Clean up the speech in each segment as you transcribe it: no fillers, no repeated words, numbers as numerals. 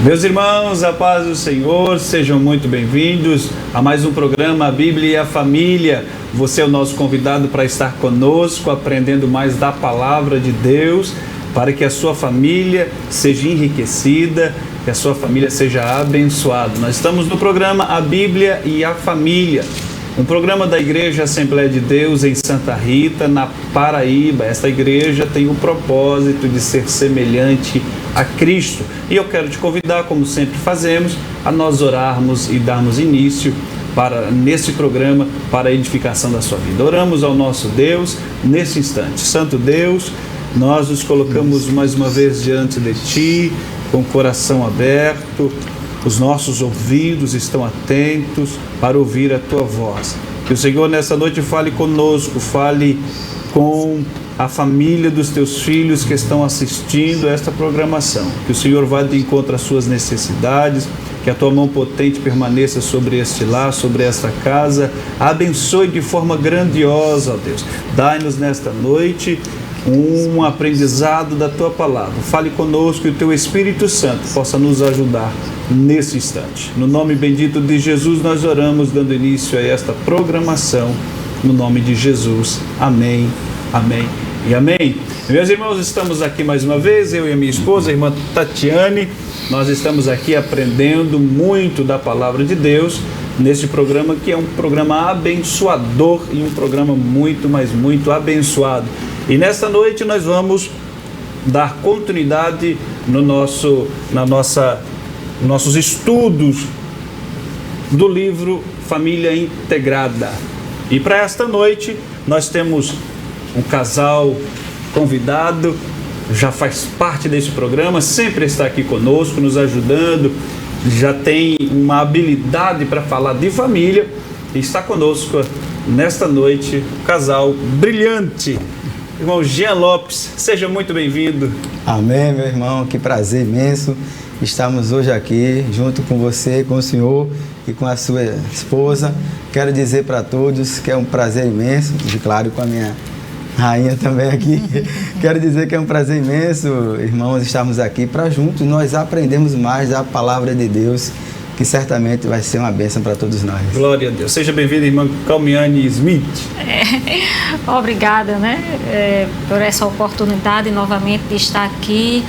Meus irmãos, a paz do Senhor, sejam muito bem-vindos a mais um programa A Bíblia e a Família. Você é o nosso convidado para estar conosco, aprendendo mais da Palavra de Deus, para que a sua família seja enriquecida, que a sua família seja abençoada. Nós estamos no programa A Bíblia e a Família, um programa da Igreja Assembleia de Deus em Santa Rita, na Paraíba. Esta igreja tem o propósito de ser semelhante a Cristo. E eu quero te convidar, como sempre fazemos, a nós orarmos e darmos início nesse programa para a edificação da sua vida. Oramos ao nosso Deus nesse instante. Santo Deus, nós nos colocamos mais uma vez diante de Ti, com o coração aberto. Os nossos ouvidos estão atentos para ouvir a Tua voz. Que o Senhor nessa noite fale conosco, fale com a família dos Teus filhos que estão assistindo a esta programação. Que o Senhor vá de encontro às suas necessidades, que a Tua mão potente permaneça sobre este lar, sobre esta casa. Abençoe de forma grandiosa, ó Deus. Dai-nos nesta noite um aprendizado da Tua palavra. Fale conosco e o Teu Espírito Santo possa nos ajudar nesse instante. No nome bendito de Jesus nós oramos, dando início a esta programação, no nome de Jesus. Amém, amém e amém. Meus irmãos, estamos aqui mais uma vez, eu e a minha esposa, a irmã Tatiane. Nós estamos aqui aprendendo muito da palavra de Deus neste programa, que é um programa abençoador e um programa muito, mas muito abençoado. E nesta noite nós vamos dar continuidade nossos estudos do livro Família Integrada. E para esta noite nós temos um casal convidado, já faz parte desse programa, sempre está aqui conosco, nos ajudando, já tem uma habilidade para falar de família e está conosco nesta noite, um casal brilhante. Irmão Jean Lopes, seja muito bem-vindo. Amém, meu irmão, que prazer imenso estarmos hoje aqui junto com você, com o senhor e com a sua esposa. Quero dizer para todos que é um prazer imenso, e claro, com a minha rainha também aqui. Quero dizer que é um prazer imenso, irmãos, estarmos aqui para juntos nós aprendermos mais da palavra de Deus, que certamente vai ser uma bênção para todos nós. Glória a Deus. Seja bem-vinda, irmã Calmiane Smith. Obrigada, por essa oportunidade novamente de estar aqui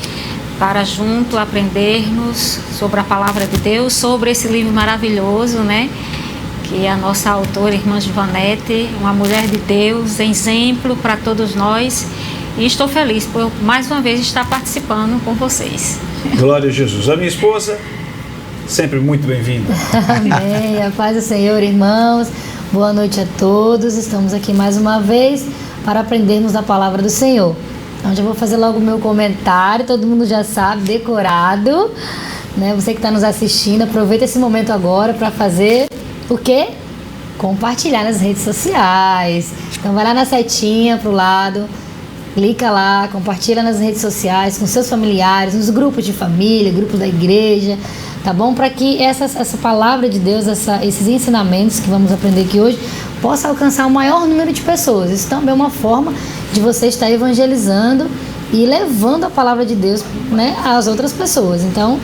para junto aprendermos sobre a palavra de Deus, sobre esse livro maravilhoso, que a nossa autora, irmã Givanete, uma mulher de Deus, exemplo para todos nós. E estou feliz por mais uma vez estar participando com vocês. Glória a Jesus. A minha esposa, sempre muito bem-vinda. Amém. A paz do Senhor, irmãos. Boa noite a todos. Estamos aqui mais uma vez para aprendermos a palavra do Senhor. Então já vou fazer logo o meu comentário. Todo mundo já sabe, decorado. Você que está nos assistindo, aproveita esse momento agora para fazer o quê? Compartilhar nas redes sociais. Então vai lá na setinha pro lado, clica lá, compartilha nas redes sociais com seus familiares, nos grupos de família, grupos da igreja. Tá bom? Para que essa palavra de Deus, esses ensinamentos que vamos aprender aqui hoje, possa alcançar o maior número de pessoas. Isso também é uma forma de você estar evangelizando e levando a palavra de Deus, às outras pessoas. Então,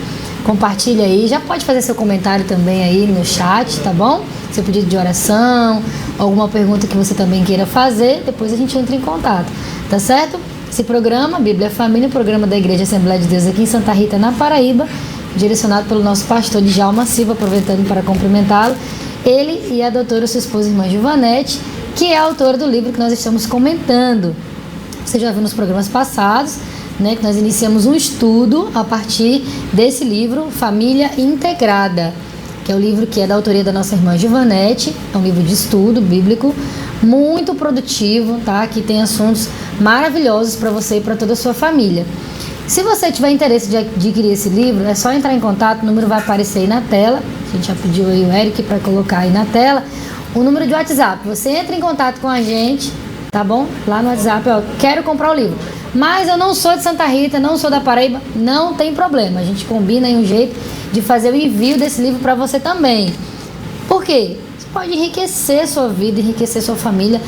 compartilha aí. Já pode fazer seu comentário também aí no chat, tá bom? Seu pedido de oração, alguma pergunta que você também queira fazer, depois a gente entra em contato. Tá certo? Esse programa, Bíblia Família, programa da Igreja Assembleia de Deus aqui em Santa Rita, na Paraíba, direcionado pelo nosso pastor Djalma Silva, aproveitando para cumprimentá-lo, ele e a doutora, sua esposa, irmã Givanete, que é a autora do livro que nós estamos comentando. Você já viu nos programas passados, que nós iniciamos um estudo a partir desse livro, Família Integrada, que é o livro que é da autoria da nossa irmã Givanete. É um livro de estudo bíblico, muito produtivo, tá? Que tem assuntos maravilhosos para você e para toda a sua família. Se você tiver interesse de adquirir esse livro, é só entrar em contato, o número vai aparecer aí na tela. A gente já pediu aí o Eric para colocar aí na tela o número de WhatsApp. Você entra em contato com a gente, tá bom? Lá no WhatsApp, quero comprar o livro. Mas eu não sou de Santa Rita, não sou da Paraíba, não tem problema. A gente combina aí um jeito de fazer o envio desse livro para você também. Por quê? Você pode enriquecer sua vida, enriquecer sua família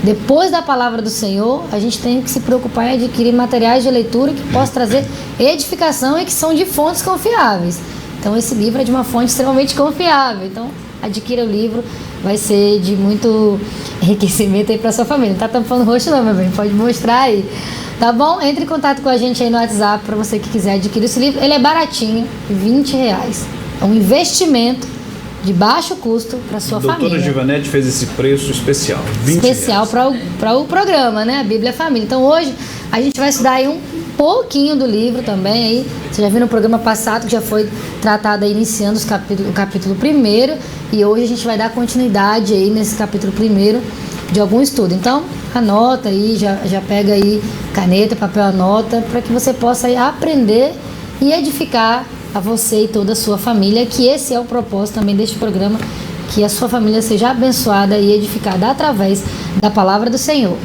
depois da palavra do Senhor, a gente tem que se preocupar em adquirir materiais de leitura que possam trazer edificação e que são de fontes confiáveis. Então, esse livro é de uma fonte extremamente confiável. Então, adquira o livro, vai ser de muito enriquecimento aí para sua família. Não tá tampando o rosto não, meu bem, pode mostrar aí. Tá bom? Entre em contato com a gente aí no WhatsApp para você que quiser adquirir esse livro. Ele é baratinho, R$20. É um investimento de baixo custo para sua família. A doutora Givanetti fez esse preço especial, R$20. Especial para o programa, né? A Bíblia Família. Então hoje a gente vai estudar aí um pouquinho do livro também. Aí, você já viu no programa passado que já foi tratado aí, iniciando o capítulo 1. E hoje a gente vai dar continuidade aí nesse capítulo 1 de algum estudo. Então anota aí, já pega aí caneta, papel, anota, para que você possa aí aprender e edificar a você e toda a sua família, que esse é o propósito também deste programa, que a sua família seja abençoada e edificada através da palavra do Senhor.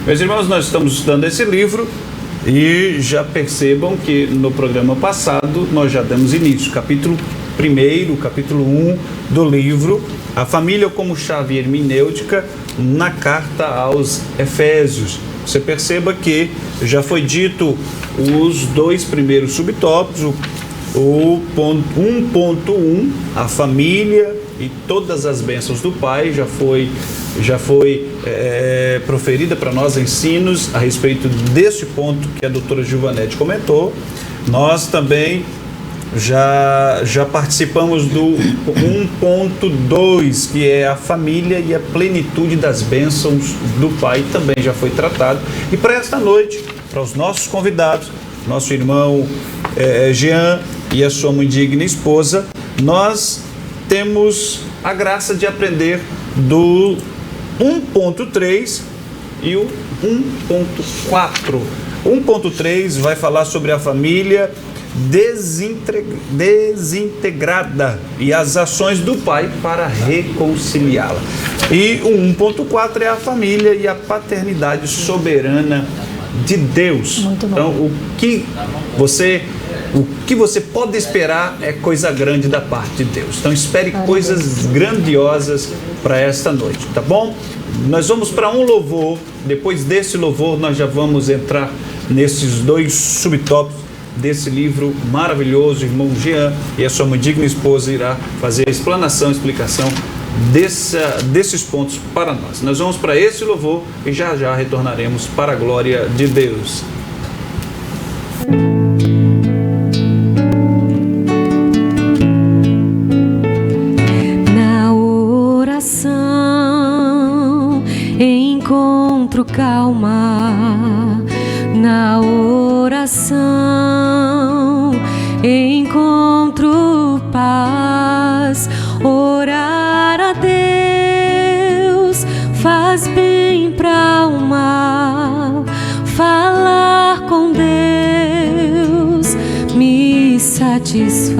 Meus irmãos, nós estamos estudando esse livro e já percebam que no programa passado nós já demos início, capítulo 1, capítulo 1 do livro, a família como chave hermenêutica na carta aos Efésios. Você perceba que já foi dito os 2 primeiros subtópicos, o 1.1, a família e todas as bênçãos do Pai, já foi proferida para nós ensinos a respeito desse ponto que a doutora Givanetti comentou. Nós também já participamos do 1.2, que é a família e a plenitude das bênçãos do Pai, também já foi tratado. E para esta noite, para os nossos convidados, nosso irmão Jean e a sua muito digna esposa, nós temos a graça de aprender do 1.3 e o 1.4. 1.3 vai falar sobre a família desintegrada e as ações do Pai para reconciliá-la. E o 1.4 é a família e a paternidade soberana de Deus. Muito bom. Então, o que você pode esperar é coisa grande da parte de Deus. Então, espere coisas grandiosas para esta noite, tá bom? Nós vamos para um louvor. Depois desse louvor, nós já vamos entrar nesses 2 subtópicos desse livro maravilhoso. O irmão Jean e a sua muito digna esposa irá fazer a explicação desses pontos para nós. Nós vamos para esse louvor e já retornaremos para a glória de Deus. Na oração encontro calma, na oração encontro paz. Orar a Deus faz bem pra alma, falar com Deus me satisfaz.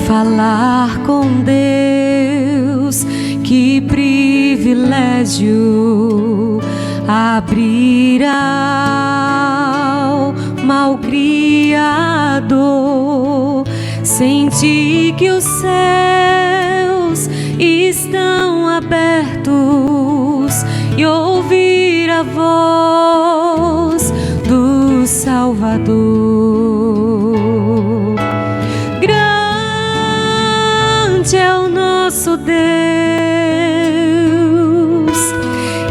Falar com Deus, que privilégio, abrir a alma ao Criador, sentir que os céus estão abertos e ouvir a voz do Salvador. Grande é o nosso Deus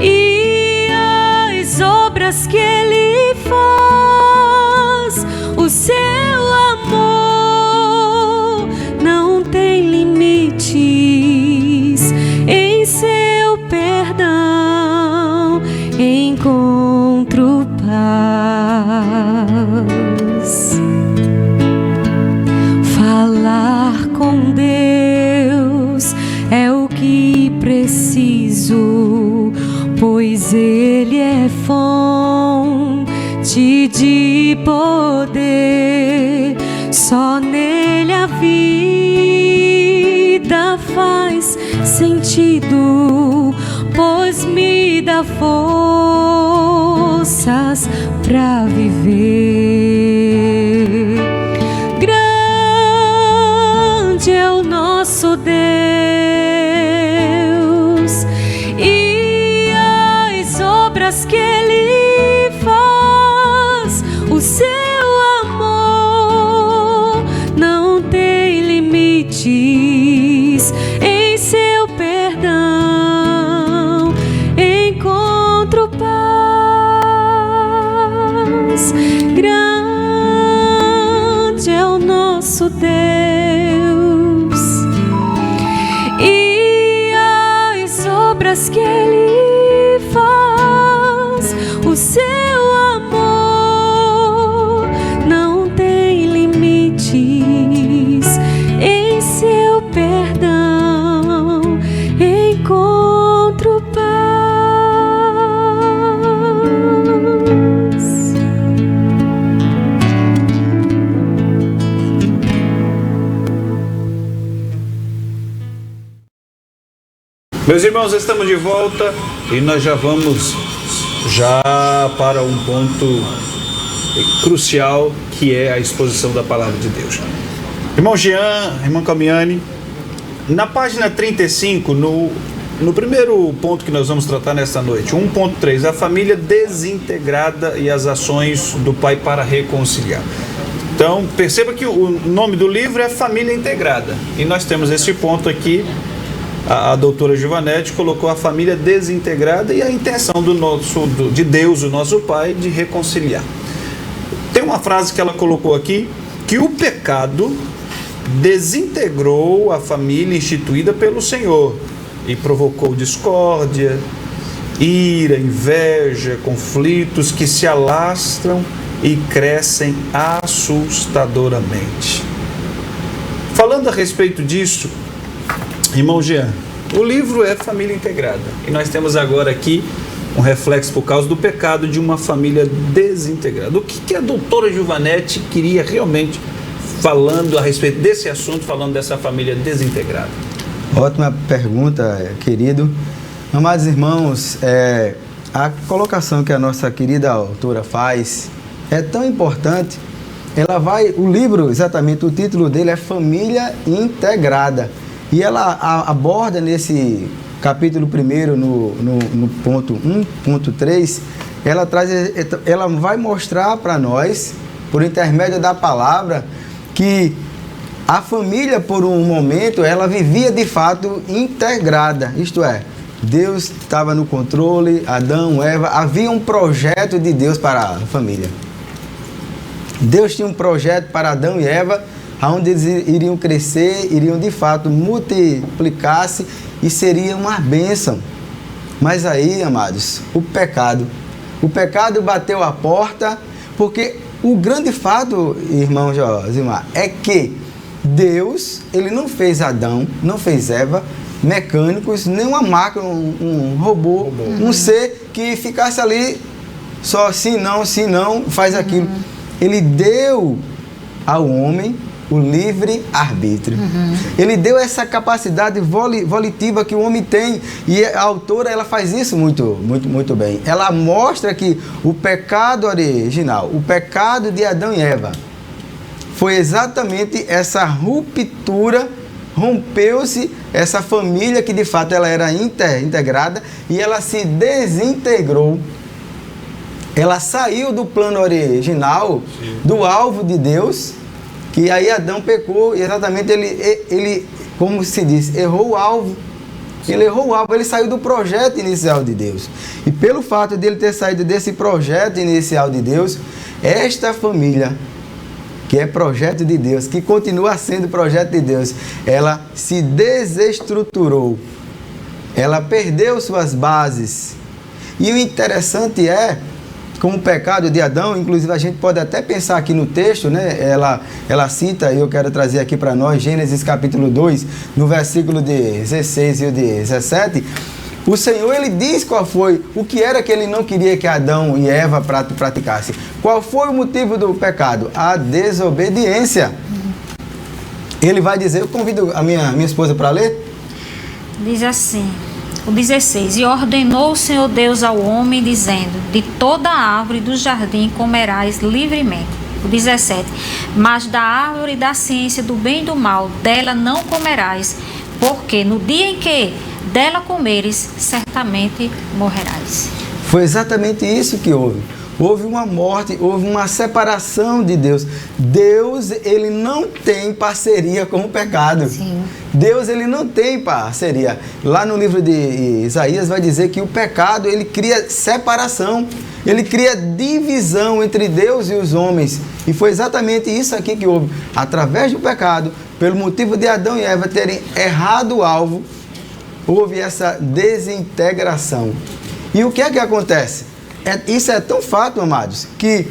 e as obras que Ele faz, o seu amor não tem limites, em seu perdão encontro paz. Falar com Deus é o que preciso, pois Ele é fonte de poder. Só nele a vida faz sentido, pois me dá forças pra viver. Grande é o nosso Deus limites. Em seu perdão encontro paz. Grande é o nosso Deus, e as obras que Ele faz, o seu amor não tem limites. Em seu perdão encontro paz. Meus irmãos, estamos de volta e nós já vamos para um ponto crucial, que é a exposição da palavra de Deus. Irmão Jean, irmão Camiani, na página 35, no primeiro ponto que nós vamos tratar nesta noite, 1.3, a família desintegrada e as ações do pai para reconciliar. Então, perceba que o nome do livro é Família Integrada, e nós temos esse ponto aqui. A doutora Giovanetti colocou a família desintegrada e a intenção de Deus, o nosso Pai, de reconciliar. Tem uma frase que ela colocou aqui, que o pecado desintegrou a família instituída pelo Senhor e provocou discórdia, ira, inveja, conflitos que se alastram e crescem assustadoramente. Falando a respeito disso, irmão Jean, o livro é Família Integrada, e nós temos agora aqui um reflexo por causa do pecado de uma família desintegrada. O que a doutora Giovanetti queria realmente falando a respeito desse assunto, falando dessa família desintegrada? Ótima pergunta, querido. Amados irmãos, a colocação que a nossa querida autora faz é tão importante. O livro, exatamente, o título dele é Família Integrada. E ela aborda nesse capítulo 1, no ponto 1.3, ela vai mostrar para nós, por intermédio da palavra, que a família, por um momento, ela vivia de fato integrada. Isto é, Deus estava no controle, Adão, Eva, havia um projeto de Deus para a família. Deus tinha um projeto para Adão e Eva, onde eles iriam crescer, iriam de fato multiplicar-se e seria uma bênção. Mas aí, amados, o pecado bateu a porta, porque o grande fato, irmão Josimar, é que Deus, ele não fez Adão, não fez Eva mecânicos, nem uma máquina, um robô, um ser que ficasse ali só sim, não, faz aquilo. Ele deu ao homem o livre arbítrio. Ele deu essa capacidade volitiva que o homem tem, e a autora, ela faz isso muito bem. Ela mostra que o pecado original, o pecado de Adão e Eva, foi exatamente essa ruptura, rompeu-se essa família que de fato ela era integrada, e ela se desintegrou. Ela saiu do plano original, do alvo de Deus, que aí Adão pecou, e exatamente ele, como se diz, errou o alvo. Ele errou o alvo, ele saiu do projeto inicial de Deus. E pelo fato de ele ter saído desse projeto inicial de Deus, esta família, que é projeto de Deus, que continua sendo projeto de Deus, ela se desestruturou. Ela perdeu suas bases. E o interessante é, com o pecado de Adão, inclusive a gente pode até pensar aqui no texto, né? Ela cita, e eu quero trazer aqui para nós, Gênesis capítulo 2, no versículo 16 e 17, o Senhor, ele diz qual foi, o que era que ele não queria que Adão e Eva praticassem. Qual foi o motivo do pecado? A desobediência. Ele vai dizer, eu convido a minha esposa para ler. Diz assim, o 16, e ordenou o Senhor Deus ao homem, dizendo, de toda a árvore do jardim comerás livremente. O 17, mas da árvore da ciência do bem e do mal, dela não comerás, porque no dia em que dela comeres, certamente morrerás. Foi exatamente isso que houve. houve uma morte, houve uma separação de Deus. Deus, ele não tem parceria com o pecado. Sim. Deus, ele não tem parceria. Lá no livro de Isaías vai dizer que o pecado, ele cria separação, ele cria divisão entre Deus e os homens. E foi exatamente isso aqui que houve. Através do pecado, pelo motivo de Adão e Eva terem errado o alvo, houve essa desintegração. E o que é que acontece? Isso é tão fato, amados, que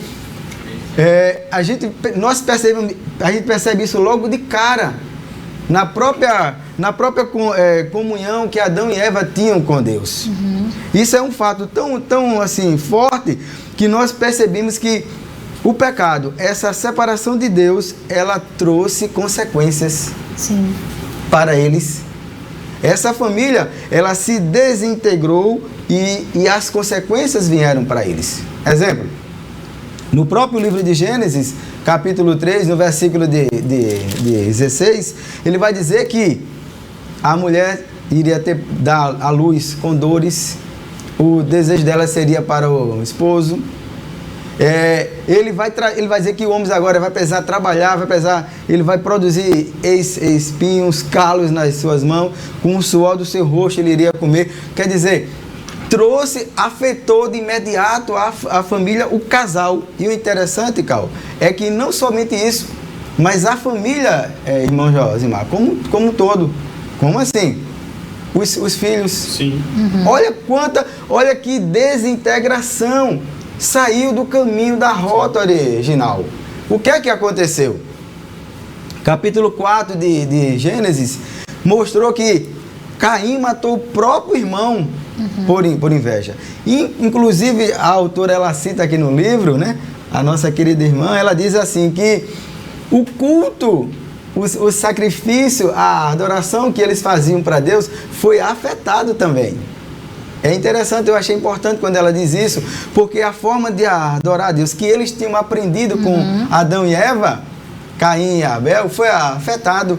a gente percebe isso logo de cara, na própria comunhão que Adão e Eva tinham com Deus. Isso é um fato tão assim, forte, que nós percebemos que o pecado, essa separação de Deus, ela trouxe consequências Sim. para eles. Essa família, ela se desintegrou e as consequências vieram para eles. Exemplo, no próprio livro de Gênesis, capítulo 3, no versículo de 16, ele vai dizer que a mulher iria dar à luz com dores, o desejo dela seria para o esposo. Ele vai dizer que o homem agora vai precisar trabalhar, ele vai produzir espinhos, calos nas suas mãos, com o suor do seu rosto ele iria comer. Quer dizer, afetou de imediato a família, o casal. E o interessante, Cal, é que não somente isso, mas a família, irmão Josimar, como um todo. Como assim? Os filhos. Sim. Olha que desintegração. Saiu do caminho da rota original. O que é que aconteceu? Capítulo 4 de Gênesis mostrou que Caim matou o próprio irmão por inveja. E, inclusive, a autora, ela cita aqui no livro, né? A nossa querida irmã, ela diz assim que o culto, o sacrifício, a adoração que eles faziam para Deus foi afetado também. É interessante, eu achei importante quando ela diz isso, porque a forma de adorar a Deus que eles tinham aprendido com Adão e Eva, Caim e Abel, foi afetado.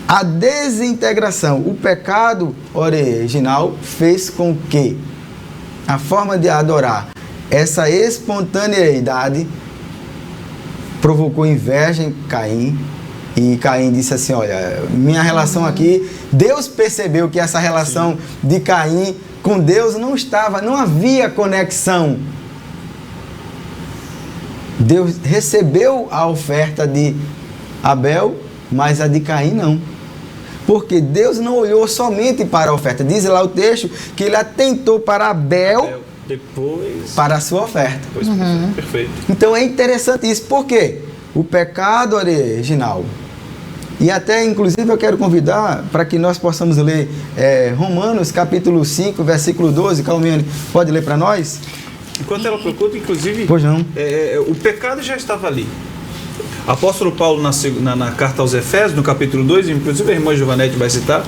A desintegração, o pecado original fez com que a forma de adorar, essa espontaneidade, provocou inveja em Caim. E Caim disse assim, olha, minha relação aqui, Deus percebeu que essa relação de Caim com Deus não havia conexão. Deus recebeu a oferta de Abel, mas a de Caim não. Porque Deus não olhou somente para a oferta. Diz lá o texto que ele atentou para Abel, depois para a sua oferta. Perfeito. Então é interessante isso. Por quê? O pecado original. E até, inclusive, eu quero convidar para que nós possamos ler Romanos, capítulo 5, versículo 12. Calminho, pode ler para nós? Enquanto ela procura, inclusive, pois não. O pecado já estava ali. Apóstolo Paulo, na carta aos Efésios, no capítulo 2, inclusive a irmã Giovanete vai citar,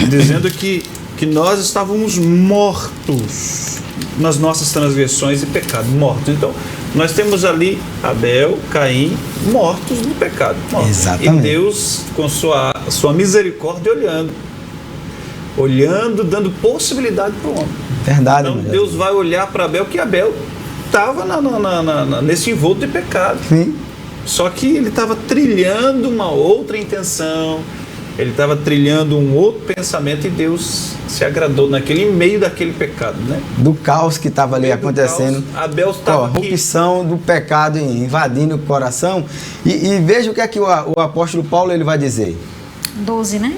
dizendo que nós estávamos mortos nas nossas transgressões e pecados, mortos. Então, nós temos ali Abel, Caim, mortos no pecado. Mortos. Exatamente. E Deus, com sua misericórdia, olhando, dando possibilidade para o homem. Verdade. Então, Deus vai olhar para Abel, que Abel estava nesse envolto de pecado. Sim. Só que ele estava trilhando uma outra intenção, ele estava trilhando um outro pensamento e Deus se agradou naquele meio daquele pecado, né? Do caos que estava ali acontecendo. Caos, Abel estava corrupção do pecado invadindo o coração. E veja o que é que o apóstolo Paulo ele vai dizer. 12, né?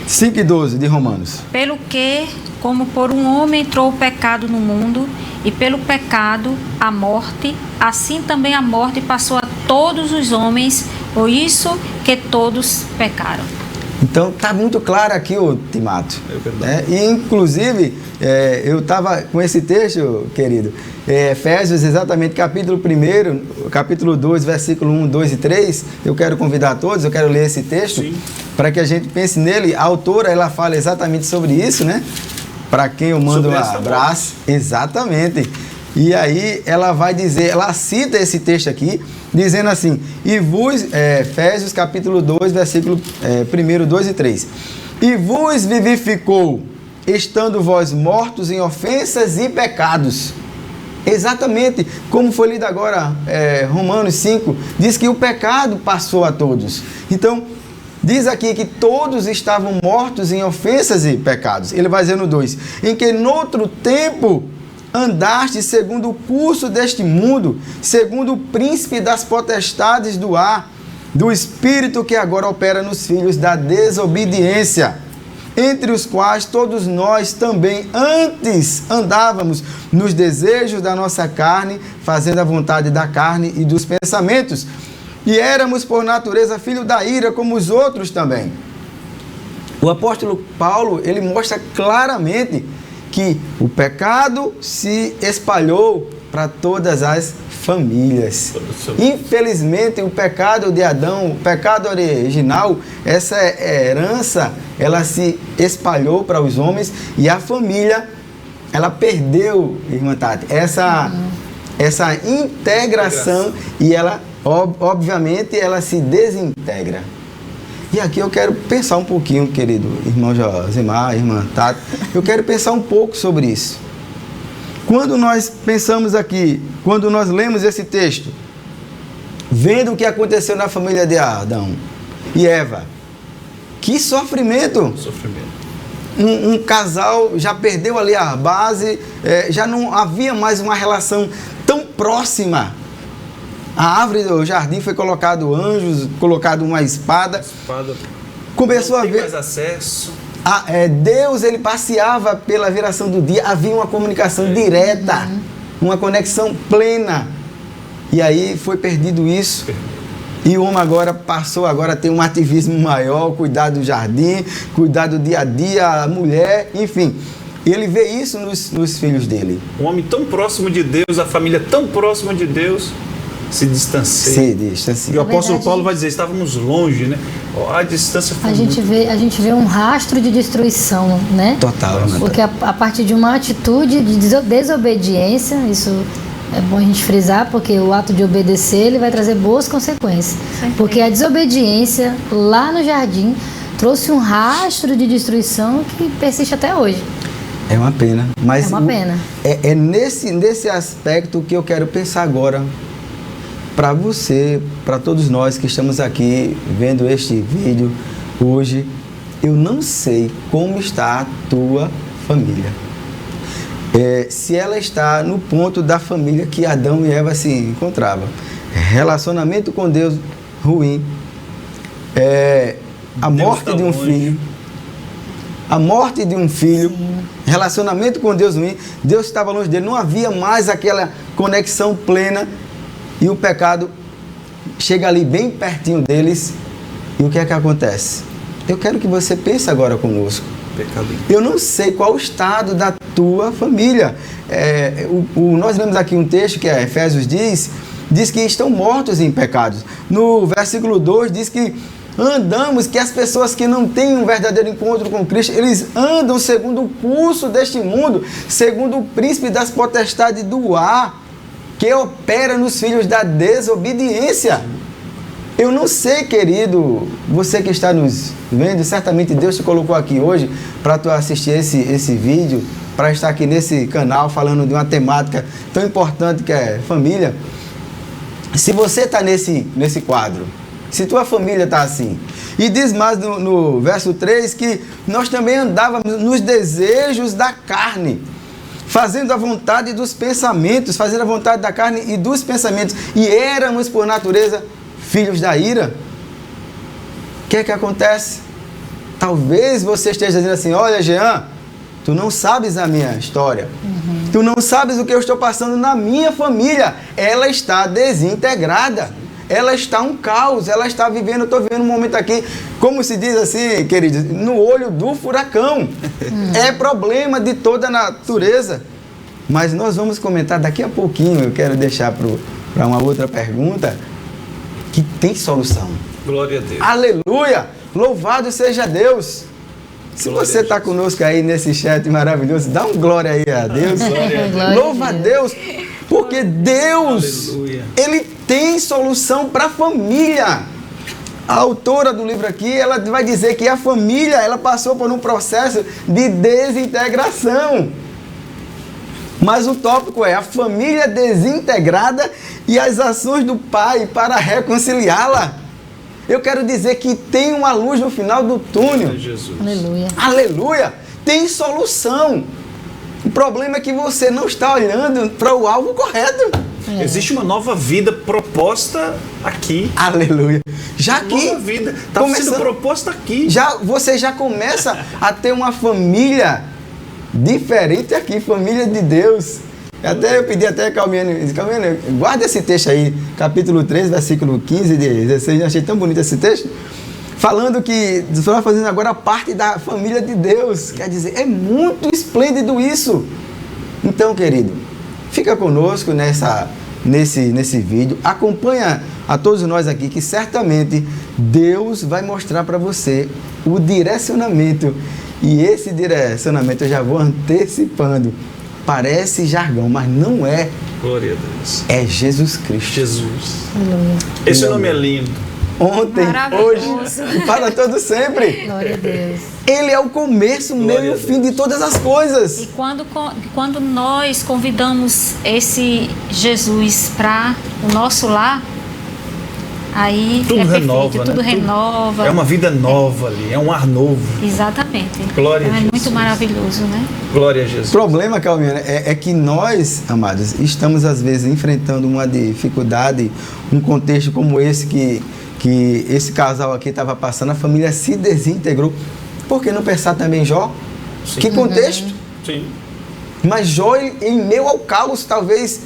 5:12 de Romanos. Pelo que, como por um homem entrou o pecado no mundo, e pelo pecado a morte, assim também a morte passou a todos os homens, por isso que todos pecaram. Então está muito claro aqui, Timato. E inclusive, eu estava com esse texto, querido, Efésios, exatamente, capítulo 1, capítulo 2, versículo 1, 2 e 3. Eu quero convidar a todos, eu quero ler esse texto, para que a gente pense nele. A autora, ela fala exatamente sobre isso, né? Para quem eu mando um abraço. Exatamente. E aí ela vai dizer, ela cita esse texto aqui, dizendo assim, Efésios capítulo 2, versículo 1, 2 e 3. E vos vivificou, estando vós mortos em ofensas e pecados. Exatamente como foi lido agora, Romanos 5, diz que o pecado passou a todos. Então, diz aqui que todos estavam mortos em ofensas e pecados. Ele vai dizer no 2, em que noutro tempo andaste segundo o curso deste mundo, segundo o príncipe das potestades do ar, do espírito que agora opera nos filhos da desobediência, entre os quais todos nós também antes andávamos nos desejos da nossa carne, fazendo a vontade da carne e dos pensamentos. E éramos por natureza filho da ira, como os outros também. O apóstolo Paulo, ele mostra claramente que o pecado se espalhou para todas as famílias. Infelizmente, o pecado de Adão, o pecado original, essa herança, ela se espalhou para os homens e a família, ela perdeu, irmã Tati, essa integração e ela, obviamente, ela se desintegra. E aqui eu quero pensar um pouquinho, querido irmão Josimar, irmã Tati, eu quero pensar um pouco sobre isso. Quando nós pensamos aqui, quando nós lemos esse texto, vendo o que aconteceu na família de Adão e Eva, que sofrimento! Um casal já perdeu ali a base, já não havia mais uma relação tão próxima. A árvore do jardim foi colocado anjos, colocado uma espada. Começou a ver mais acesso. Deus, ele passeava pela viração do dia, havia uma comunicação direta, uma conexão plena. E aí foi perdido isso. E o homem agora passou a ter um ativismo maior, cuidar do jardim, cuidar do dia a dia, a mulher, enfim. Ele vê isso nos filhos dele. Um homem tão próximo de Deus, a família tão próxima de Deus, se distancia. E o apóstolo Paulo vai dizer, estávamos longe, né? A distância foi a gente vê um rastro de destruição, né? Total. Porque a partir de uma atitude de desobediência, isso é bom a gente frisar, porque o ato de obedecer, ele vai trazer boas consequências. Porque a desobediência lá no jardim trouxe um rastro de destruição que persiste até hoje. É uma pena. Mas é uma pena. É nesse aspecto que eu quero pensar agora. Para você, para todos nós que estamos aqui vendo este vídeo hoje, eu não sei como está a tua família. Se ela está no ponto da família que Adão e Eva se encontravam. Relacionamento com Deus ruim. A morte de um filho. A morte de um filho. Sim. Relacionamento com Deus ruim. Deus estava longe dele. Não havia mais aquela conexão plena. E o pecado chega ali bem pertinho deles. E o que é que acontece? Eu quero que você pense agora conosco. Eu não sei qual o estado da tua família. Nós lemos aqui um texto que Efésios diz que estão mortos em pecados. No versículo 2 diz que que as pessoas que não têm um verdadeiro encontro com Cristo, eles andam segundo o curso deste mundo, segundo o príncipe das potestades do ar, que opera nos filhos da desobediência. Eu não sei, querido, você que está nos vendo, certamente Deus te colocou aqui hoje para tu assistir esse vídeo, para estar aqui nesse canal falando de uma temática tão importante que é família. Se você está nesse quadro, se tua família está assim, e diz mais no verso 3 que nós também andávamos nos desejos da carne, fazendo a vontade dos pensamentos, fazendo a vontade da carne e dos pensamentos, e éramos por natureza filhos da ira. O que é que acontece? Talvez você esteja dizendo assim, olha Jean, tu não sabes a minha história, tu não sabes o que eu estou passando na minha família, ela está desintegrada, ela está um caos, ela está vivendo, eu estou vivendo um momento aqui, como se diz assim, queridos, no olho do furacão. É problema de toda a natureza. Mas nós vamos comentar daqui a pouquinho, eu quero deixar para uma outra pergunta, que tem solução. Glória a Deus. Aleluia! Louvado seja Deus! Se você está conosco aí nesse chat maravilhoso, dá um glória aí a Deus. Louva a Deus, porque Deus, aleluia, Ele tem solução para a família. A autora do livro aqui, ela vai dizer que a família, ela passou por um processo de desintegração. Mas o tópico é a família desintegrada e as ações do pai para reconciliá-la. Eu quero dizer que tem uma luz no final do túnel. Jesus. Aleluia. Aleluia! Tem solução. O problema é que você não está olhando para o alvo correto. Existe uma nova vida proposta aqui. Aleluia. Já que Nova vida. Está sendo proposta aqui. você já começa a ter uma família diferente aqui, família de Deus. Eu pedi até a Calmiane, guarda esse texto aí, capítulo 3, versículo 15 e 16, eu achei tão bonito esse texto, falando que você vai fazendo agora parte da família de Deus. Quer dizer, é muito esplêndido isso. Então, querido, fica conosco nesse vídeo, acompanha a todos nós aqui, que certamente Deus vai mostrar para você o direcionamento. E esse direcionamento eu já vou antecipando. Parece jargão, mas não é. Glória a Deus. É Jesus Cristo. Jesus. Aleluia. Esse nome é lindo. Ontem, hoje e para todo sempre. Glória a Deus. Ele é o começo, o meio e o fim de todas as coisas. E quando nós convidamos esse Jesus para o nosso lar, aí Tudo é perfeito, renova, tudo né? renova. É uma vida nova ali, é um ar novo. Exatamente. Glória a É Jesus. muito maravilhoso, né? Glória a Jesus. O problema, Calmiane, é que nós, amados, estamos às vezes enfrentando uma dificuldade, um contexto como esse que esse casal aqui estava passando, a família se desintegrou. Por que não pensar também em Jó? Sim. Que contexto? Sim. Mas Jó, em meio ao caos, talvez,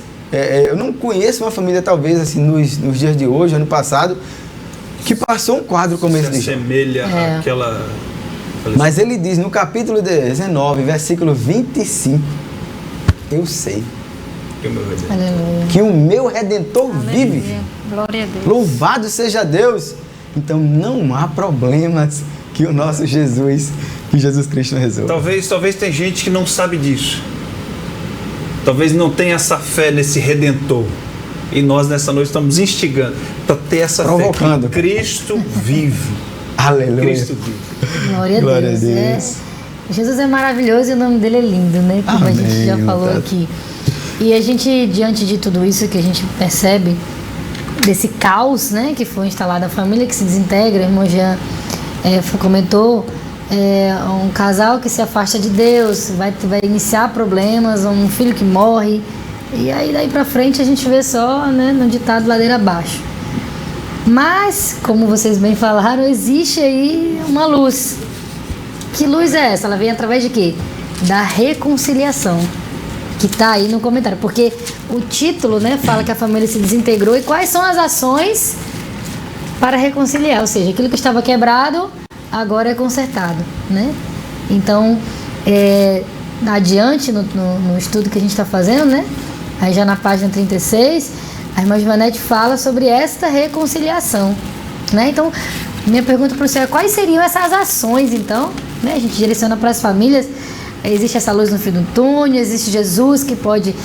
eu não conheço uma família, talvez, assim, nos dias de hoje, ano passado, que passou um quadro como esse de Jó. Assemelha àquela... Mas ele diz no capítulo 19, versículo 25, eu sei Aleluia. que o meu Redentor vive. Aleluia. Glória a Deus. Louvado seja Deus. Então não há problemas que o nosso Jesus, que Jesus Cristo resolva. Talvez tem gente que não sabe disso. Talvez não tenha essa fé nesse Redentor. E nós nessa noite estamos instigando para ter essa Provocando. fé que Cristo vive. Aleluia. Cristo vive. Glória a Glória a Deus. Deus. Jesus é maravilhoso e o nome dele é lindo, né? Como a gente já Amém, falou Tata. aqui. E a gente, diante de tudo isso que a gente percebe, desse caos, né, que foi instalado, a família que se desintegra, o irmão Jean comentou, um casal que se afasta de Deus, vai iniciar problemas, um filho que morre, e aí daí pra frente a gente vê só, né, no ditado ladeira abaixo. Mas, como vocês bem falaram, existe aí uma luz. Que luz é essa? Ela vem através de quê? Da reconciliação, que está aí no comentário. Porque o título, né, fala que a família se desintegrou e quais são as ações para reconciliar. Ou seja, aquilo que estava quebrado agora é consertado, né? Então, adiante no estudo que a gente está fazendo, né? Aí já na página 36, a irmã Joanete fala sobre esta reconciliação, né? Então, minha pergunta para o senhor é quais seriam essas ações, então, né? A gente direciona para as famílias. Existe essa luz no fim do túnel, existe Jesus que pode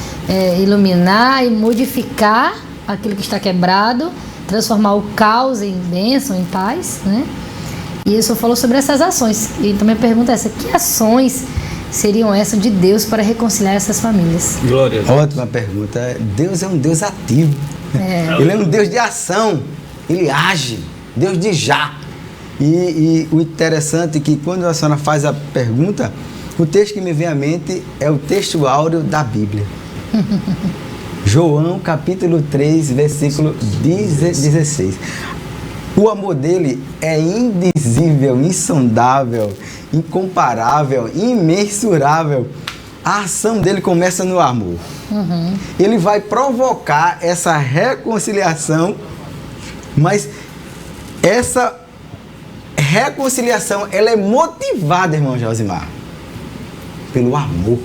iluminar e modificar aquilo que está quebrado, transformar o caos em bênção, em paz, né? E o senhor falou sobre essas ações. Então, minha pergunta é essa: que ações seriam essas de Deus para reconciliar essas famílias? Glória a Deus. Ótima pergunta. Deus é um Deus ativo. Ele é um Deus de ação. Ele age. Deus de já. E o interessante é que quando a senhora faz a pergunta, o texto que me vem à mente é o texto áureo da Bíblia. João, capítulo 3, versículo 16. O amor dele é indizível, insondável, incomparável, imensurável. A ação dele começa no amor. Ele vai provocar essa reconciliação, mas essa reconciliação, ela é motivada, irmão Josimar, pelo amor.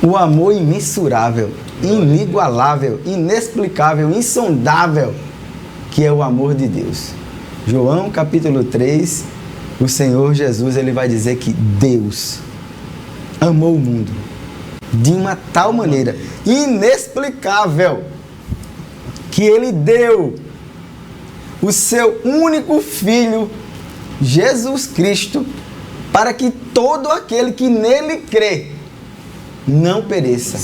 O amor imensurável, inigualável, inexplicável, insondável, que é o amor de Deus. João capítulo 3, o Senhor Jesus, ele vai dizer que Deus amou o mundo de uma tal maneira inexplicável que ele deu o seu único filho, Jesus Cristo, para que todo aquele que nele crê não pereça,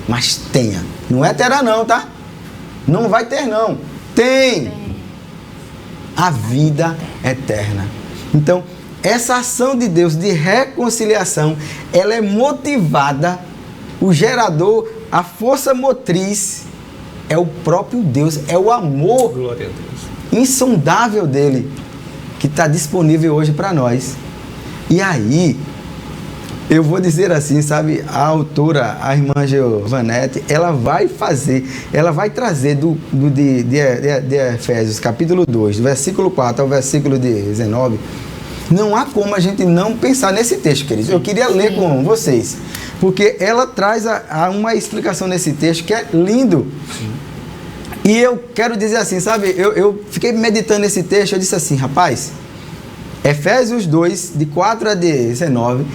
mas tenha. Não é terá não, tá? Não vai ter não. Tem a vida eterna. Então, essa ação de Deus de reconciliação, ela é motivada, o gerador, a força motriz é o próprio Deus, é o amor Glória a Deus. insondável dele que está disponível hoje para nós. E aí, eu vou dizer assim, sabe, a autora, a irmã Giovanete, ela vai trazer de Efésios capítulo 2, do versículo 4 ao versículo 19, não há como a gente não pensar nesse texto, queridos. Eu queria ler com vocês, porque ela traz uma explicação nesse texto que é lindo. Sim. E eu quero dizer assim, sabe, eu fiquei meditando nesse texto, eu disse assim, rapaz, Efésios 2, de 4 a 19,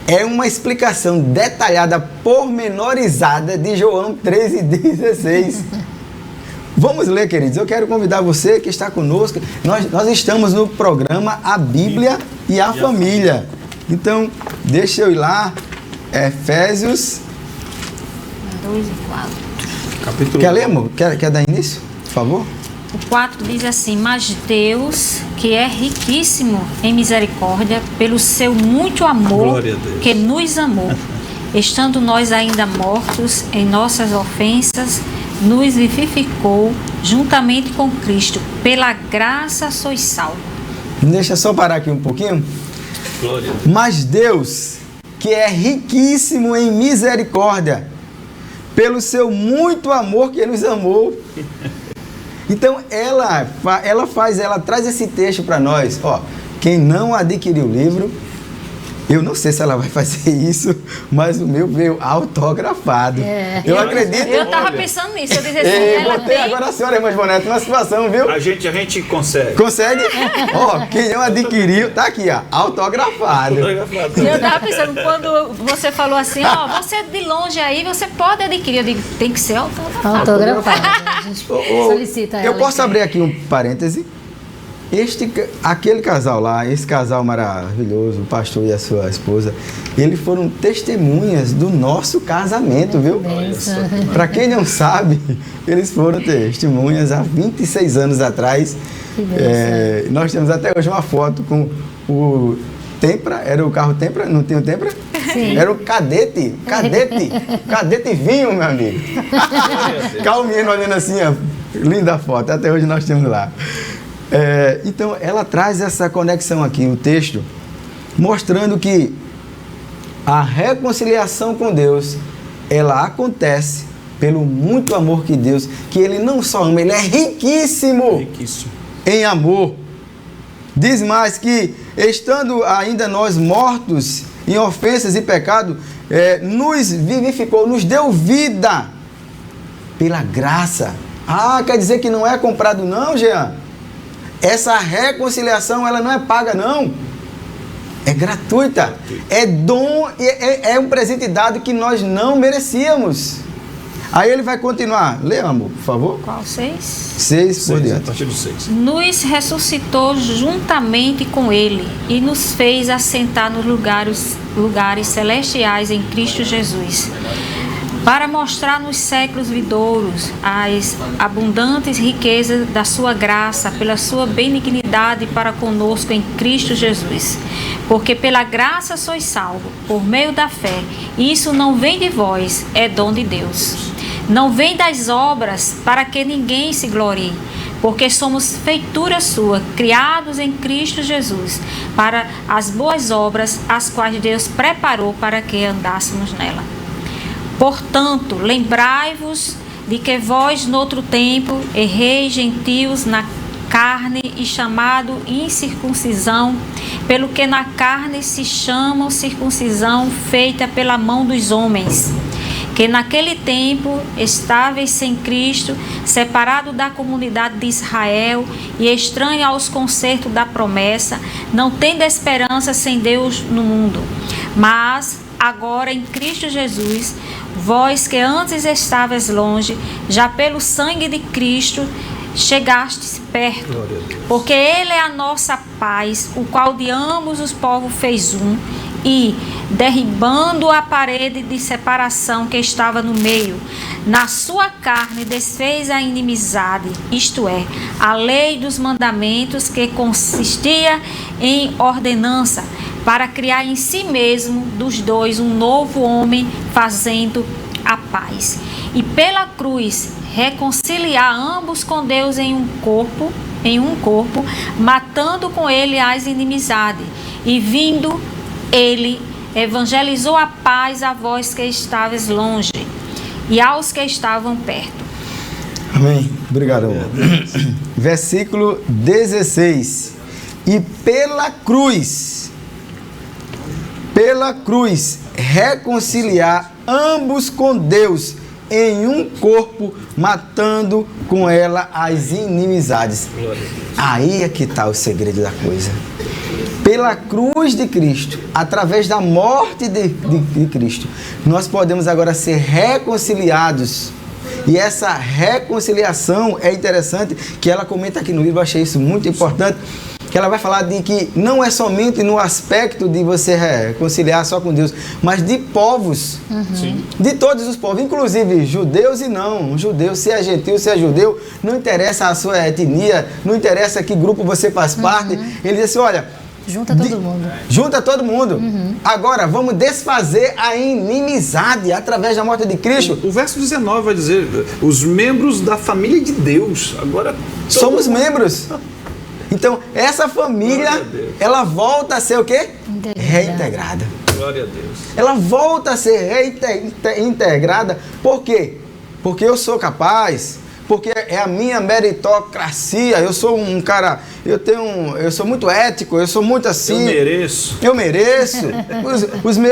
é uma explicação detalhada, pormenorizada de João 3,16. Vamos ler, queridos. Eu quero convidar você que está conosco. Nós estamos no programa A Bíblia e a Família. Então, deixa eu ir lá. Efésios 2 e 4. Capítulo. Quer ler, amor? Quer dar início, por favor? O 4 diz assim: mas Deus, que é riquíssimo em misericórdia, pelo seu muito amor que nos amou, estando nós ainda mortos em nossas ofensas, nos vivificou juntamente com Cristo. Pela graça sois salvos. Deixa eu só parar aqui um pouquinho. Glória. Mas Deus, que é riquíssimo em misericórdia, pelo seu muito amor que nos amou. Então, ela traz esse texto para nós. Ó, quem não adquiriu o livro, eu não sei se ela vai fazer isso, mas o meu veio autografado. Eu acredito. Eu estava pensando nisso. Eu dizia assim, ela botei agora a senhora, irmã Boneta, numa situação, viu? A gente consegue. Consegue? Ó, quem não adquiriu, tá aqui, ó, autografado. Eu estava pensando, quando você falou assim, ó, você de longe aí, você pode adquirir. Eu digo, tem que ser autografado. Autografado. A gente solicita ela. Eu posso abrir aqui um parêntese? Aquele casal lá, esse casal maravilhoso, o pastor e a sua esposa, eles foram testemunhas do nosso casamento, viu? Para quem não sabe, eles foram testemunhas há 26 anos atrás. Nós temos até hoje uma foto com o Tempra, era o carro Tempra, não tinha o Tempra? Sim. Era o Cadete vinho, meu amigo. Calminho, olhando assim, ó, linda foto, até hoje nós temos lá. Então, ela traz essa conexão aqui, o texto, mostrando que a reconciliação com Deus, ela acontece pelo muito amor que Deus, que Ele não só ama, Ele é riquíssimo em amor. Diz mais que, estando ainda nós mortos em ofensas e pecado, nos vivificou, nos deu vida pela graça. Ah, quer dizer que não é comprado não, Jean? Essa reconciliação, ela não é paga, não. É gratuita. É dom, é um presente dado que nós não merecíamos. Aí ele vai continuar. Lê, amor, por favor. Qual? 6? 6, por diante. A partir do 6. Nos ressuscitou juntamente com Ele e nos fez assentar nos lugares celestiais em Cristo Jesus, para mostrar nos séculos vindouros as abundantes riquezas da sua graça, pela sua benignidade para conosco em Cristo Jesus. Porque pela graça sois salvos, por meio da fé. E isso não vem de vós, é dom de Deus. Não vem das obras, para que ninguém se glorie. Porque somos feitura sua, criados em Cristo Jesus, para as boas obras, as quais Deus preparou para que andássemos nela. Portanto, lembrai-vos de que vós, noutro tempo, erreis gentios na carne e chamado incircuncisão, pelo que na carne se chama circuncisão feita pela mão dos homens, que naquele tempo estáveis sem Cristo, separado da comunidade de Israel e estranho aos concertos da promessa, não tendo esperança sem Deus no mundo. Mas agora em Cristo Jesus, vós que antes estavais longe, já pelo sangue de Cristo chegastes perto, porque Ele é a nossa paz, o qual de ambos os povos fez um, e, derribando a parede de separação que estava no meio, na sua carne desfez a inimizade, isto é, a lei dos mandamentos que consistia em ordenança, para criar em si mesmo dos dois um novo homem, fazendo a paz. E pela cruz reconciliar ambos com Deus em um corpo, matando com ele as inimizades. E vindo ele, evangelizou a paz a vós que estavais longe e aos que estavam perto. Amém. Obrigado, amor. Versículo 16. E pela cruz, reconciliar ambos com Deus em um corpo, matando com ela as inimizades. Aí é que está o segredo da coisa. Pela cruz de Cristo, através da morte de Cristo, nós podemos agora ser reconciliados. E essa reconciliação é interessante, que ela comenta aqui no livro, eu achei isso muito importante, que ela vai falar de que não é somente no aspecto de você reconciliar só com Deus, mas de povos, de todos os povos, inclusive judeus e não judeus, se é gentil, se é judeu, não interessa a sua etnia, não interessa que grupo você faz parte, ele diz assim, olha, junta todo mundo. Junta todo mundo. Agora, vamos desfazer a inimizade através da morte de Cristo. O verso 19 vai dizer, os membros da família de Deus, agora somos membros. Então, essa família, ela volta a ser o quê? Reintegrada. Glória a Deus. Ela volta a ser reintegrada. Por quê? Porque eu sou capaz, porque é a minha meritocracia. Eu sou um cara, eu sou muito ético, eu sou muito assim. Eu mereço.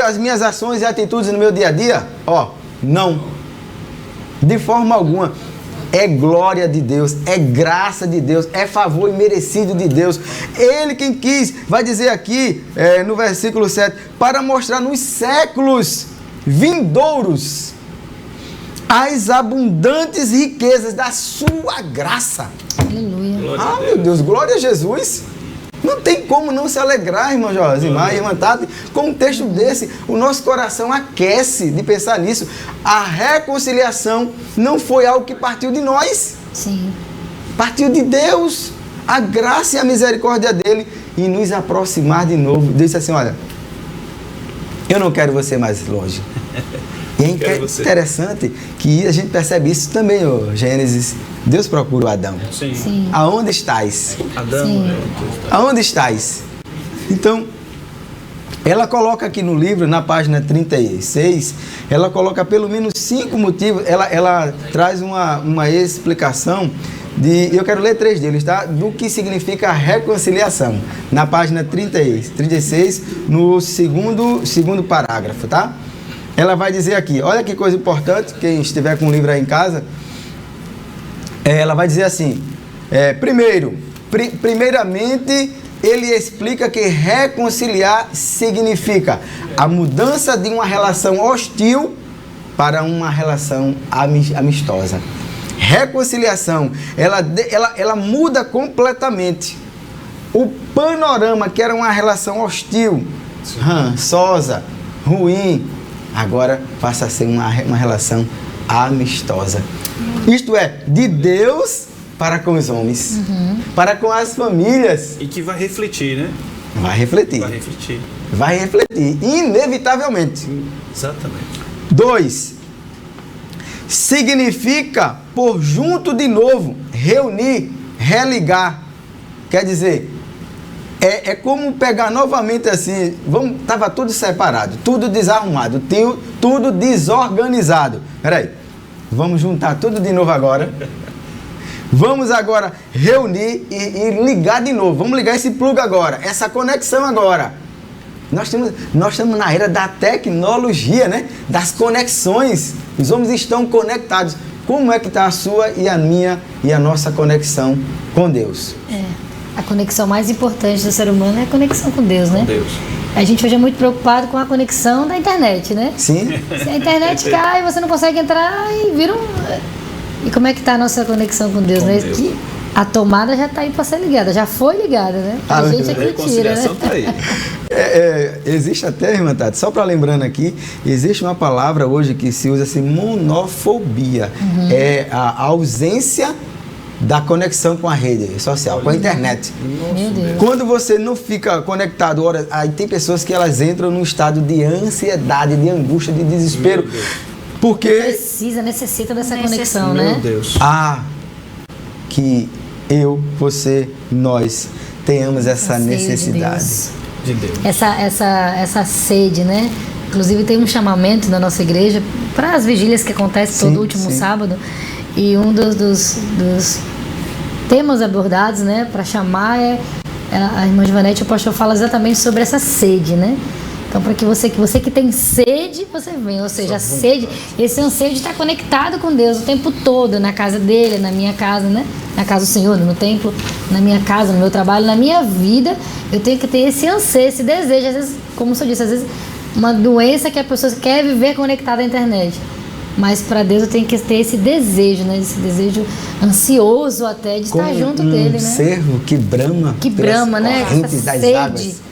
As minhas ações e atitudes no meu dia a dia, não. De forma alguma. É glória de Deus, é graça de Deus, é favor imerecido de Deus. Ele quem quis, vai dizer aqui no versículo 7, para mostrar nos séculos vindouros as abundantes riquezas da sua graça. Aleluia. Meu Deus, glória a Jesus. Não tem como não se alegrar, irmão Josimar, irmã Tati, com um texto desse. O nosso coração aquece de pensar nisso. A reconciliação não foi algo que partiu de nós. Sim. Partiu de Deus. A graça e a misericórdia dele. E nos aproximar de novo. Deus disse assim, olha, eu não quero você mais longe. E é interessante que a gente percebe isso também, Gênesis. Deus procura o Adão. Sim. Aonde estás? Adão, Sim. Aonde estás? Então, ela coloca aqui no livro, na página 36, ela coloca pelo menos 5 motivos, ela traz uma explicação eu quero ler 3 deles, tá? Do que significa reconciliação. Na página 36, no segundo parágrafo, tá? Ela vai dizer aqui, olha que coisa importante, quem estiver com o livro aí em casa, ela vai dizer assim, primeiramente, ele explica que reconciliar significa a mudança de uma relação hostil para uma relação amistosa. Reconciliação, ela muda completamente o panorama, que era uma relação hostil, rançosa, ruim, agora passa a ser uma relação amistosa. Isto é, de Deus para com os homens, para com as famílias. E que vai refletir, né? Vai refletir. Vai refletir, inevitavelmente. Exatamente. 2. Significa por junto de novo, reunir, religar. Quer dizer, é como pegar novamente assim, estava tudo separado, tudo desarrumado, tudo desorganizado. Peraí, vamos juntar tudo de novo agora. Vamos agora reunir e ligar de novo. Vamos ligar esse plug agora, essa conexão agora. Nós estamos na era da tecnologia, né? Das conexões. Os homens estão conectados. Como é que está a sua e a minha e a nossa conexão com Deus? A conexão mais importante do ser humano é a conexão com Deus, né? Com Deus. A gente hoje é muito preocupado com a conexão da internet, né? Sim. Se a internet cai, você não consegue entrar e vira E como é que está a nossa conexão com Deus, né? Deus. Que a tomada já está aí para ser ligada, já foi ligada, né? A gente é que tira, né? Tá aí. Existe até, irmã Tati, só para lembrando aqui, existe uma palavra hoje que se usa assim, monofobia. É a ausência da conexão com a rede social, com a internet. Meu Deus. Quando você não fica conectado, aí tem pessoas que elas entram num estado de ansiedade, de angústia, de desespero. Porque Necessita dessa conexão, Meu né? Deus. que eu, você, nós tenhamos essa Sede de necessidade. Deus. De Deus. Essa sede, né? Inclusive tem um chamamento na nossa igreja para as vigílias que acontecem todo último sábado. E um dos temas abordados, né, para chamar a irmã Givanete, o pastor fala exatamente sobre essa sede, né? Então, para que você que tem sede, você vem. Ou seja, a sede, esse anseio de estar conectado com Deus o tempo todo, na casa dele, na minha casa, né? Na casa do Senhor, no templo, na minha casa, no meu trabalho, na minha vida, eu tenho que ter esse anseio, esse desejo. Às vezes, como o senhor disse, às vezes uma doença que a pessoa quer viver conectada à internet. Mas para Deus eu tenho que ter esse desejo, né? Esse desejo ansioso até de estar junto dele, né? Cervo que brama, né? correntes Essa das sede. águas.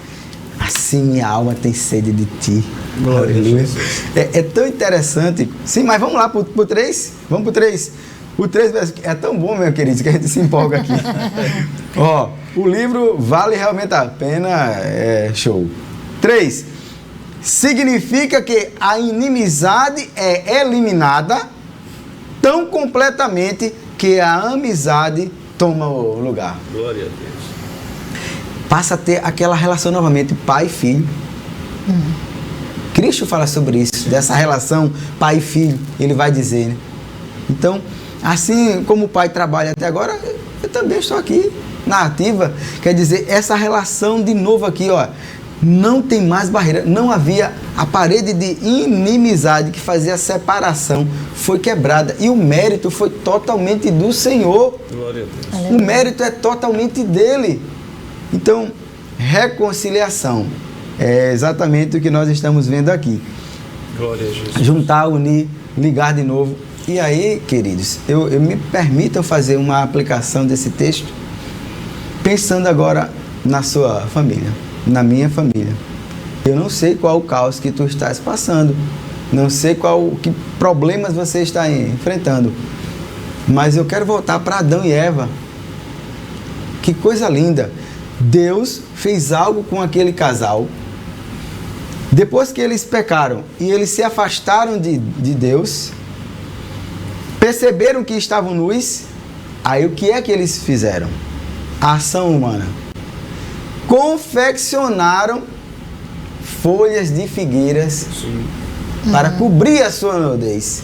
Assim minha alma tem sede de ti. Glória a Jesus. É tão interessante. Sim, mas vamos lá pro 3? Vamos pro 3. O 3 é tão bom, meu querido, que a gente se empolga aqui. Ó, o livro vale realmente a pena, show. 3. Significa que a inimizade é eliminada tão completamente que a amizade toma o lugar. Glória a Deus. Passa a ter aquela relação novamente, pai e filho. Cristo fala sobre isso, dessa relação pai e filho, ele vai dizer, né? Então, assim como o pai trabalha até agora, eu também estou aqui na ativa. Quer dizer, essa relação de novo aqui, ó, não tem mais barreira, não havia a parede de inimizade que fazia a separação, foi quebrada e o mérito foi totalmente do Senhor. Glória a Deus. O mérito é totalmente dele. Então, reconciliação é exatamente o que nós estamos vendo aqui. Glória a Jesus. Juntar, unir, ligar de novo. E aí, queridos, eu me permitam fazer uma aplicação desse texto, pensando agora na sua família, na minha família. Eu não sei qual o caos que tu estás passando, não sei que problemas você está enfrentando, mas eu quero voltar para Adão e Eva. Que coisa linda! Deus fez algo com aquele casal. Depois que eles pecaram e eles se afastaram de Deus, perceberam que estavam nus, aí o que é que eles fizeram? A ação humana. Confeccionaram folhas de figueiras para cobrir a sua nudez.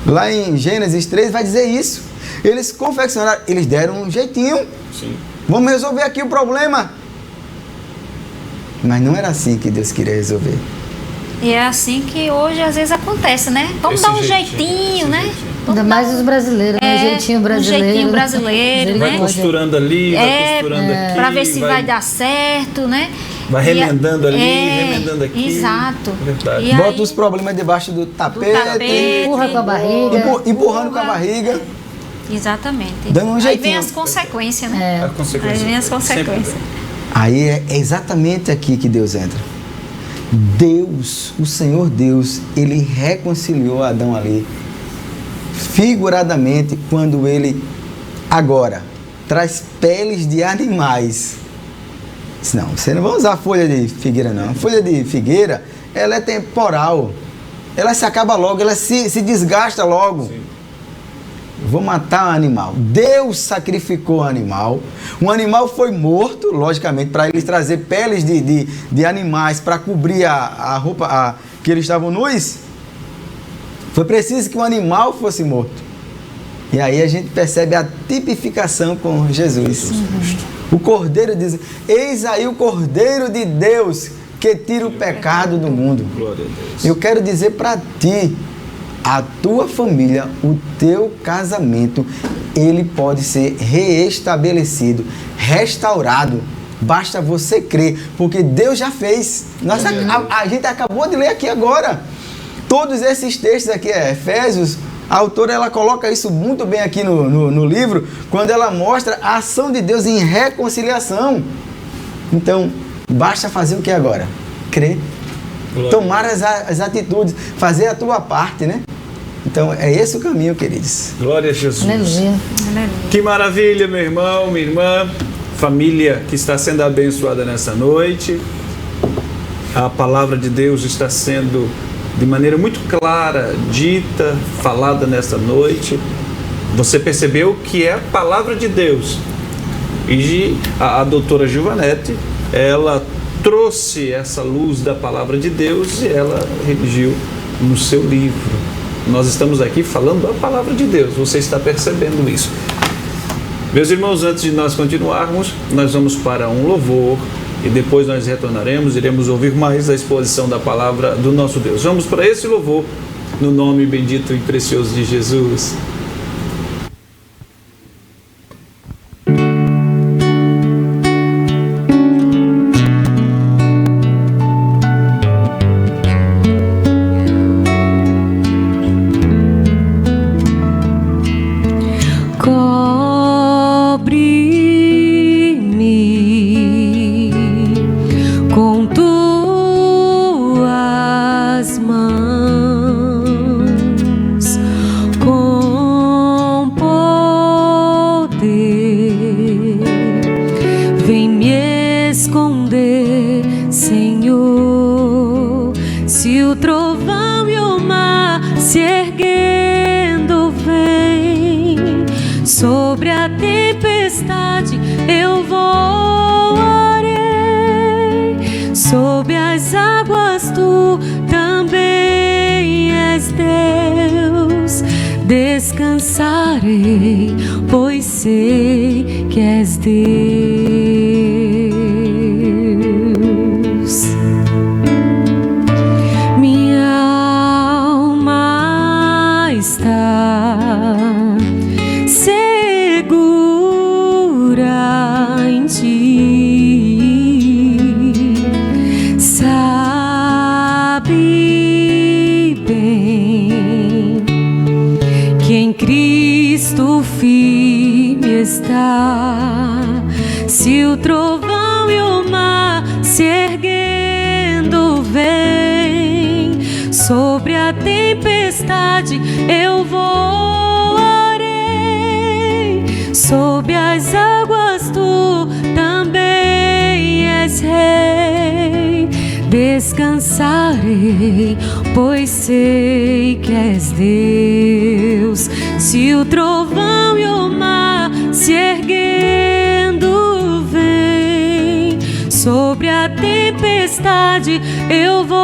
Lá em Gênesis 3 vai dizer isso. Eles confeccionaram, eles deram um jeitinho. Sim. Vamos resolver aqui o problema. Mas não era assim que Deus queria resolver. E é assim que hoje às vezes acontece, né? Vamos Esse dar um jeitinho, jeitinho, né? Vamos Ainda dar mais os brasileiros, né? Jeitinho brasileiro. Um jeitinho brasileiro, Vai né? costurando ali, vai costurando aqui. Para ver se vai dar certo, né? Vai remendando ali, É, remendando aqui. Exato. Verdade. E Bota aí- os problemas debaixo do tapete. Empurra com a barriga. Empurrando com a barriga. Exatamente. Dando um Aí jeitinho. vem as consequências, né? A consequência. Aí vem as consequências. Sempre. Aí é exatamente aqui que Deus entra. Deus, o Senhor Deus, ele reconciliou Adão ali. Figuradamente, quando ele agora traz peles de animais. Diz, não, você não vai usar folha de figueira, não. A folha de figueira, ela é temporal. Ela se acaba logo, ela se desgasta logo. Sim. Vou matar um animal. Deus sacrificou o animal. Um animal foi morto, logicamente, para eles trazer peles de animais para cobrir a roupa que eles estavam nus. Foi preciso que um animal fosse morto. E aí a gente percebe a tipificação com Jesus. O Cordeiro diz: eis aí o Cordeiro de Deus que tira o pecado do mundo. Glória a Deus. Eu quero dizer para ti, a tua família, o teu casamento, ele pode ser reestabelecido, restaurado. Basta você crer, porque Deus já fez. A gente acabou de ler aqui agora. Todos esses textos aqui, Efésios, a autora ela coloca isso muito bem aqui no livro, quando ela mostra a ação de Deus em reconciliação. Então, Basta fazer o que agora? Crer. Tomar as atitudes, fazer a tua parte, né? Então, é esse o caminho, queridos. Glória a Jesus. Aleluia. Que maravilha, meu irmão, minha irmã, família que está sendo abençoada nessa noite. A palavra de Deus está sendo de maneira muito clara, dita, falada nesta noite. Você percebeu que é a palavra de Deus. E a doutora Giovanete, ela trouxe essa luz da palavra de Deus e ela redigiu no seu livro. Nós estamos aqui falando da palavra de Deus, você está percebendo isso. Meus irmãos, antes de nós continuarmos, nós vamos para um louvor e depois nós retornaremos, iremos ouvir mais a exposição da palavra do nosso Deus. Vamos para esse louvor, no nome bendito e precioso de Jesus. Descansarei, pois sei que és Deus. Minha alma está segura em ti, sabe bem que em Cristo firme está. Se o trovão e o mar se erguendo vem, sobre a tempestade eu voarei, sob as águas tu também és rei. Descansarei, pois sei que és Deus. Se o trovão e o mar se erguendo vem, sobre a tempestade eu voarei,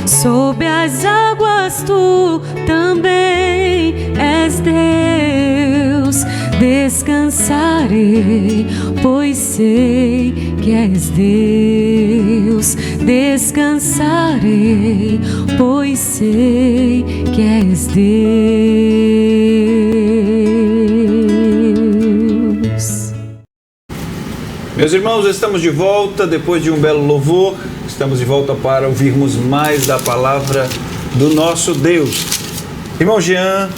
sob as águas tu também és Deus. Descansarei, pois sei que és Deus. Descansarei, pois sei que és Deus. Meus irmãos, estamos de volta depois de um belo louvor. Estamos de volta para ouvirmos mais da palavra do nosso Deus. Irmão Jean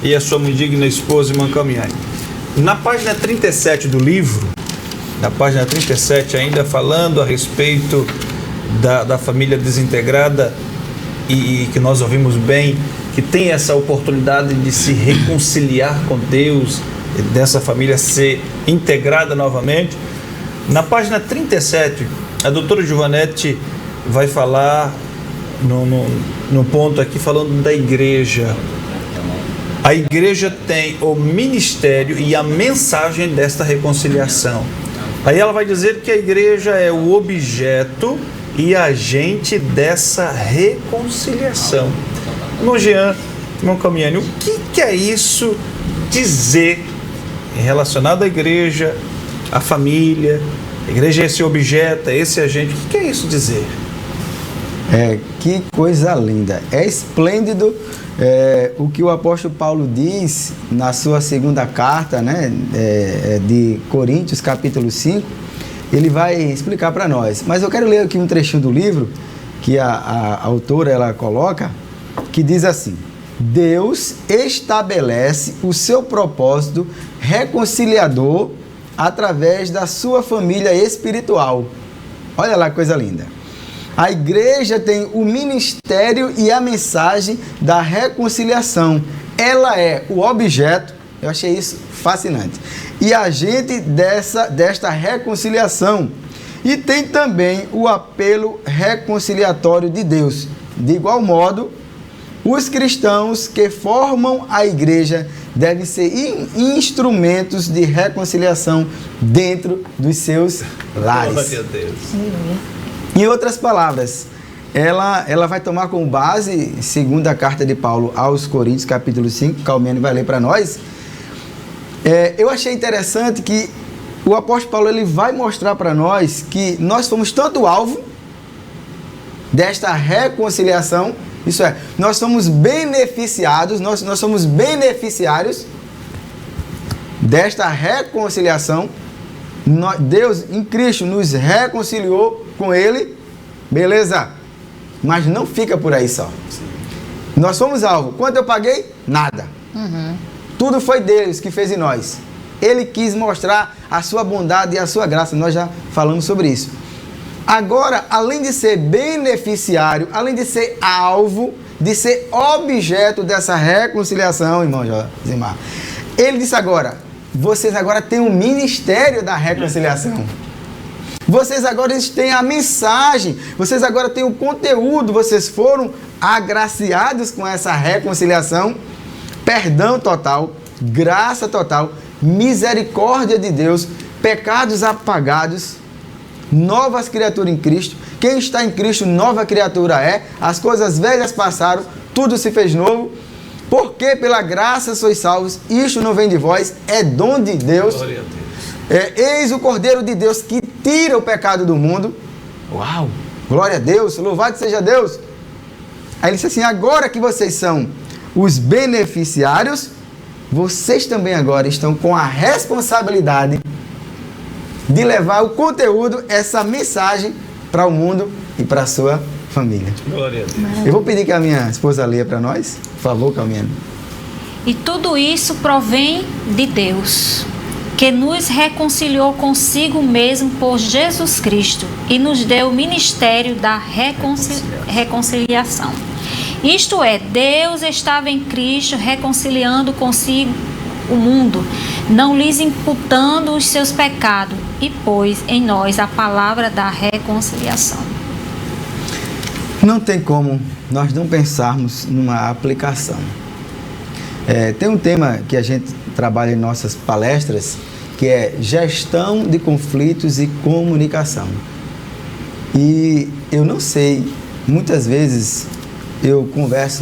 e a sua muito digna esposa, irmã Camiane. Na página 37 do livro, na página 37, ainda falando a respeito da família desintegrada e que nós ouvimos bem, que tem essa oportunidade de se reconciliar com Deus, dessa família ser integrada novamente. Na página 37, a doutora Giovanete vai falar no ponto aqui falando da igreja. A igreja tem o ministério e a mensagem desta reconciliação. Aí ela vai dizer que a igreja é o objeto e agente dessa reconciliação. Irmão Jean, irmão Camiane, o que quer isso dizer relacionado à igreja, à família? A igreja é esse objeto, é esse agente. O que quer isso dizer? Que coisa linda. É esplêndido o que o apóstolo Paulo diz na sua segunda carta, né, de Coríntios, capítulo 5. Ele vai explicar para nós. Mas eu quero ler aqui um trechinho do livro que a autora ela coloca, que diz assim: Deus estabelece o seu propósito reconciliador através da sua família espiritual. Olha lá que coisa linda. A igreja tem o ministério e a mensagem da reconciliação. Ela é o objeto, eu achei isso fascinante, e agente desta reconciliação. E tem também o apelo reconciliatório de Deus. De igual modo, os cristãos que formam a igreja devem ser instrumentos de reconciliação dentro dos seus lares. Glória a Deus. Em outras palavras, ela vai tomar como base, segundo a carta de Paulo aos Coríntios, capítulo 5, Calmene vai ler para nós. Eu achei interessante que o apóstolo Paulo ele vai mostrar para nós que nós fomos tanto alvo desta reconciliação, isso é, nós somos beneficiados, nós somos beneficiários desta reconciliação. Deus em Cristo nos reconciliou com Ele, beleza? Mas não fica por aí só. Nós fomos alvo. Quanto eu paguei? Nada. Tudo foi Deus que fez em nós. Ele quis mostrar a sua bondade e a sua graça. Nós já falamos sobre isso. Agora, além de ser beneficiário, além de ser alvo, de ser objeto dessa reconciliação, irmão Josimar, ele disse agora, vocês agora têm o ministério da reconciliação. Vocês agora têm a mensagem, vocês agora têm o conteúdo, vocês foram agraciados com essa reconciliação, perdão total, graça total, misericórdia de Deus, pecados apagados, novas criaturas em Cristo. Quem está em Cristo, nova criatura é. As coisas velhas passaram, tudo se fez novo. Porque pela graça sois salvos, isto não vem de vós, é dom de Deus. Glória a Deus. Eis o Cordeiro de Deus que tira o pecado do mundo. Uau! Glória a Deus, louvado seja Deus. Aí ele disse assim, agora que vocês são os beneficiários, vocês também agora estão com a responsabilidade de levar o conteúdo, essa mensagem para o mundo e para a sua família. Glória a Deus. Eu vou pedir que a minha esposa leia para nós. Por favor, Calmene. E tudo isso provém de Deus, que nos reconciliou consigo mesmo por Jesus Cristo e nos deu o ministério da reconciliação. Isto é, Deus estava em Cristo reconciliando consigo o mundo, não lhes imputando os seus pecados, e pôs em nós a palavra da reconciliação. Não tem como nós não pensarmos numa aplicação. Tem um tema que a gente trabalha em nossas palestras, que é gestão de conflitos e comunicação. E eu não sei, muitas vezes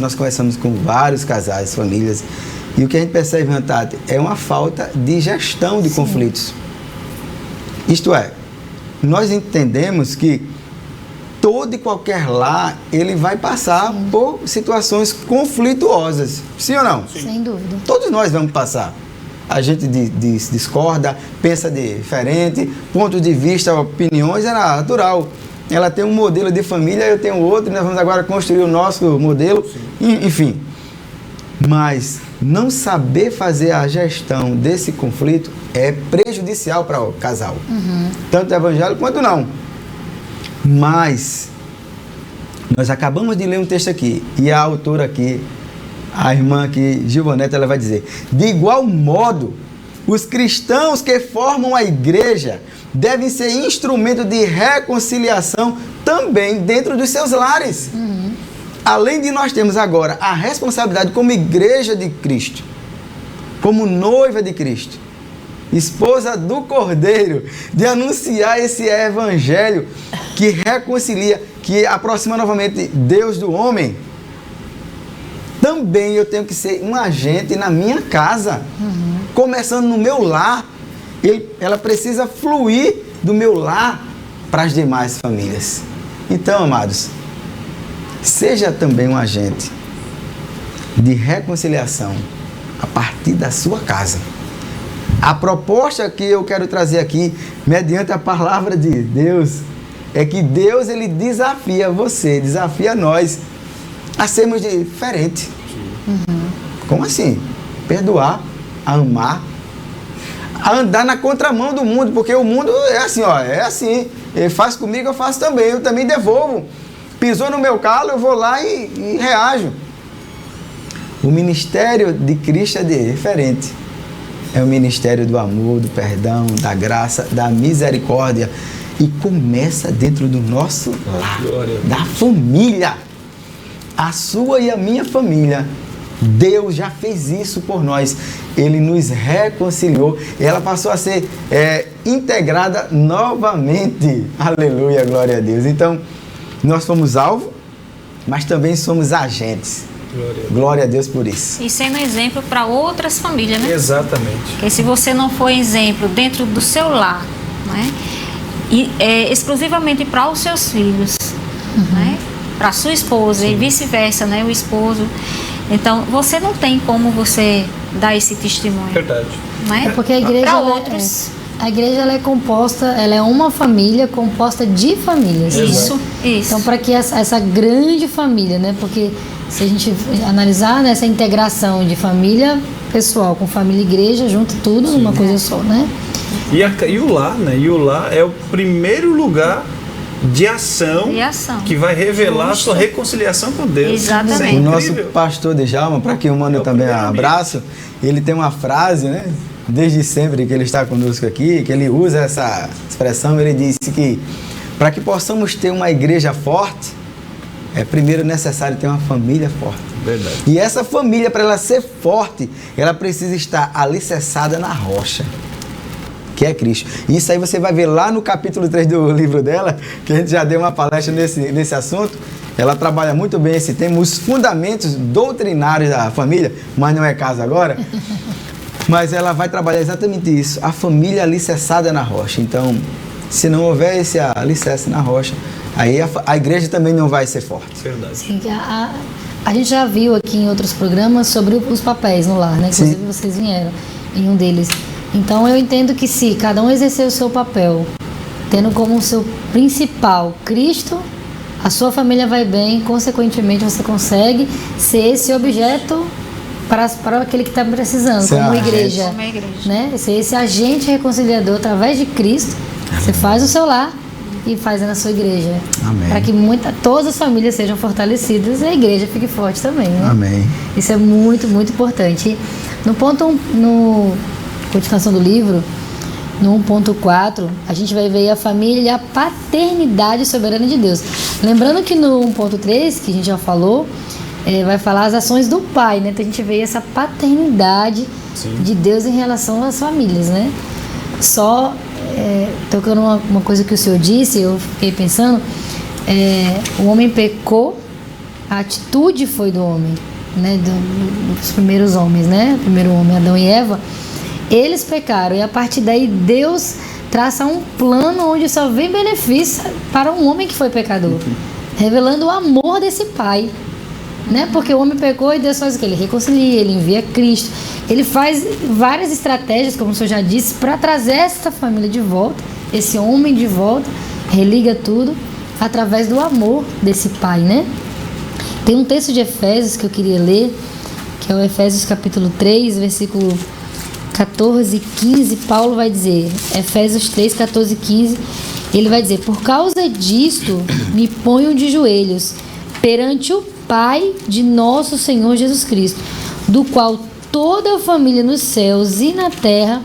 nós conversamos com vários casais, famílias, e o que a gente percebe, Tati, é uma falta de gestão de conflitos. Isto é, nós entendemos que todo e qualquer lar, ele vai passar por situações conflituosas. Sim ou não? Sim. Sem dúvida. Todos nós vamos passar. A gente discorda, pensa diferente, ponto de vista, opiniões, é natural. Ela tem um modelo de família, eu tenho outro, nós vamos agora construir o nosso modelo, enfim. Mas não saber fazer a gestão desse conflito é prejudicial para o casal. Tanto evangélico quanto não. Mas nós acabamos de ler um texto aqui, e a autora aqui, a irmã aqui, Gilvaneta, ela vai dizer, de igual modo, os cristãos que formam a igreja devem ser instrumento de reconciliação também dentro dos seus lares. Além de nós termos agora a responsabilidade como igreja de Cristo, como noiva de Cristo, esposa do Cordeiro, de anunciar esse evangelho que reconcilia, que aproxima novamente Deus do homem, também eu tenho que ser um agente na minha casa, começando no meu lar. Ela precisa fluir do meu lar para as demais famílias. Então, amados, seja também um agente de reconciliação a partir da sua casa. A proposta que eu quero trazer aqui, mediante a palavra de Deus, é que Deus ele desafia você, desafia nós a sermos diferentes. Como assim? Perdoar, a amar, a andar na contramão do mundo, porque o mundo é assim, ó, é assim. Ele faz comigo, eu faço também, eu também devolvo. Pisou no meu calo, eu vou lá e reajo. O ministério de Cristo é diferente. É o ministério do amor, do perdão, da graça, da misericórdia. E começa dentro do nosso lar, da família. A sua e a minha família. Deus já fez isso por nós. Ele nos reconciliou. E ela passou a ser integrada novamente. Aleluia, glória a Deus. Então, nós fomos alvo, mas também somos agentes. Glória a Deus por isso. E sendo exemplo para outras famílias, né? Exatamente. Porque se você não for exemplo dentro do seu lar, né? E exclusivamente para os seus filhos, né? Para sua esposa e vice-versa, né? O esposo. Então, você não tem como você dar esse testemunho. Verdade. Né? Porque a igreja, para outros. A igreja ela é composta, ela é uma família composta de famílias. Isso, né? isso. Então, para que essa grande família, né? Porque se a gente analisar nessa integração de família pessoal com família e igreja, junto tudo numa coisa só, né? E o lar, né? E o lar é o primeiro lugar de ação, que vai revelar a sua reconciliação com Deus. Exatamente. O nosso pastor Djalma, para quem eu mando também um abraço, ele tem uma frase, né? Desde sempre que ele está conosco aqui, que ele usa essa expressão, ele disse que para que possamos ter uma igreja forte, é primeiro necessário ter uma família forte. Verdade. E essa família, para ela ser forte, ela precisa estar alicerçada na rocha, que é Cristo. Isso aí você vai ver lá no capítulo 3 do livro dela, que a gente já deu uma palestra nesse assunto. Ela trabalha muito bem esse tema, os fundamentos doutrinários da família, mas não é caso agora. Mas ela vai trabalhar exatamente isso, a família alicerçada na rocha. Então, se não houver esse alicerce na rocha, aí a igreja também não vai ser forte. Verdade. Sim, a gente já viu aqui em outros programas sobre os papéis no lar, né? Inclusive vocês vieram em um deles. Então eu entendo que se cada um exercer o seu papel, tendo como seu principal Cristo, a sua família vai bem, consequentemente você consegue ser esse objeto para aquele que está precisando, como igreja, né? Ser esse agente reconciliador através de Cristo. Você faz o seu lar e faz na sua igreja. Amém. Para que todas as famílias sejam fortalecidas e a igreja fique forte também, né? Amém. Isso é muito, muito importante. No continuação do livro, no 1.4, a gente vai ver a família e a paternidade soberana de Deus. Lembrando que no 1.3, que a gente já falou, vai falar as ações do pai, né? Então a gente vê essa paternidade de Deus em relação às famílias, né? Só tocando uma coisa que o senhor disse, eu fiquei pensando, o homem pecou, a atitude foi do homem, né? Dos primeiros homens, né? O primeiro homem, Adão e Eva, eles pecaram e a partir daí Deus traça um plano onde só vem benefício para um homem que foi pecador, revelando o amor desse pai, né? Porque o homem pecou e Deus faz o que? Ele reconcilia, ele envia Cristo, ele faz várias estratégias, como o senhor já disse, para trazer essa família de volta, esse homem de volta, religa tudo através do amor desse pai, né? Tem um texto de Efésios que eu queria ler, que é o Efésios capítulo 3, versículo 14 e 15, Paulo vai dizer, Efésios 3, 14 e 15, ele vai dizer: por causa disto me ponho de joelhos perante o Pai de nosso Senhor Jesus Cristo, do qual toda a família nos céus e na terra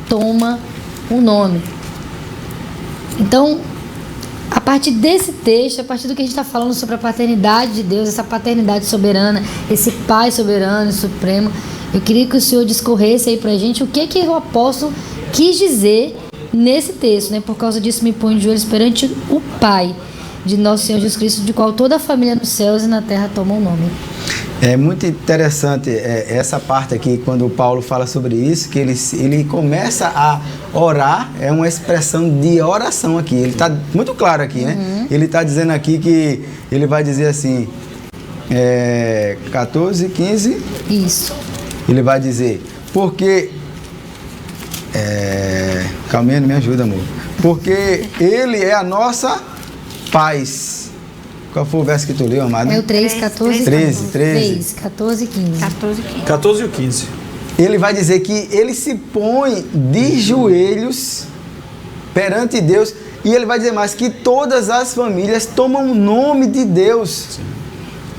toma o nome. Então, a partir desse texto, a partir do que a gente está falando sobre a paternidade de Deus, essa paternidade soberana, esse Pai soberano e supremo, eu queria que o senhor discorresse aí pra gente o que o apóstolo quis dizer nesse texto, né? Por causa disso me ponho de joelhos perante o Pai de nosso Senhor Jesus Cristo, de qual toda a família nos céus e na terra toma o nome. É muito interessante essa parte aqui, quando o Paulo fala sobre isso, que ele começa a orar, é uma expressão de oração aqui. Ele está muito claro aqui, né? Ele está dizendo aqui que ele vai dizer assim, 14, 15... Isso. Ele vai dizer, porque... calminha, me ajuda, amor. Porque ele é a nossa paz. Qual foi o verso que tu leu, amado? É o 3, 14 e 15. 13. 14 e 15. 14 e o 15. ele vai dizer que ele se põe de joelhos perante Deus, e ele vai dizer mais, que todas as famílias tomam o nome de Deus. Sim.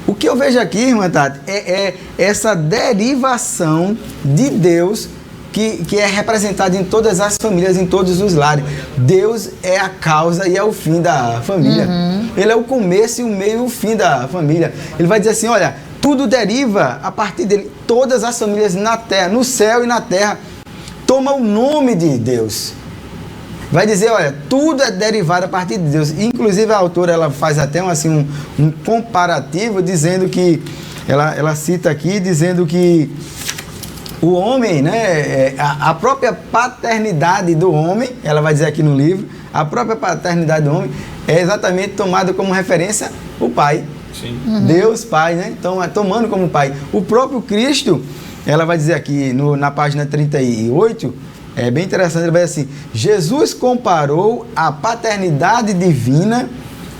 O que eu vejo aqui, irmã Tati, é essa derivação de Deus que é representada em todas as famílias, em todos os lares. Deus é a causa e é o fim da família. Ele é o começo e o meio e o fim da família. Ele vai dizer assim, olha, tudo deriva a partir dele. Todas as famílias na terra, no céu e na terra, tomam o nome de Deus. Vai dizer, olha, tudo é derivado a partir de Deus. Inclusive a autora, ela faz até um comparativo, dizendo que, ela cita aqui, dizendo que o homem, né, a própria paternidade do homem, ela vai dizer aqui no livro, a própria paternidade do homem é exatamente tomada como referência o pai. Sim. Deus Pai, né? Então, tomando como pai. O próprio Cristo, ela vai dizer aqui na página 38, é bem interessante, ele vai dizer assim, Jesus comparou a paternidade divina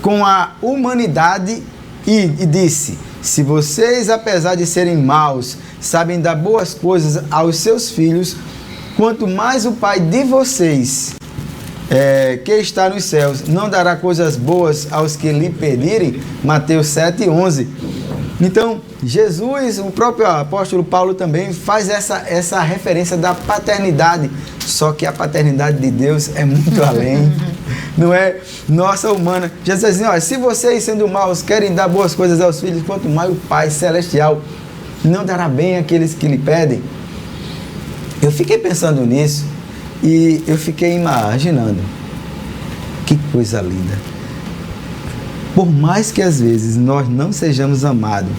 com a humanidade e disse, se vocês, apesar de serem maus, sabem dar boas coisas aos seus filhos, quanto mais o Pai de vocês, que está nos céus, não dará coisas boas aos que lhe pedirem. Mateus 7:11. Então, Jesus, o próprio apóstolo Paulo também faz essa referência da paternidade, só que a paternidade de Deus é muito além, não é nossa humana. Jesus diz assim, olha, se vocês, sendo maus, querem dar boas coisas aos filhos, quanto mais o Pai Celestial não dará bem àqueles que lhe pedem. Eu fiquei pensando nisso e eu fiquei imaginando, que coisa linda. Por mais que às vezes nós não sejamos amados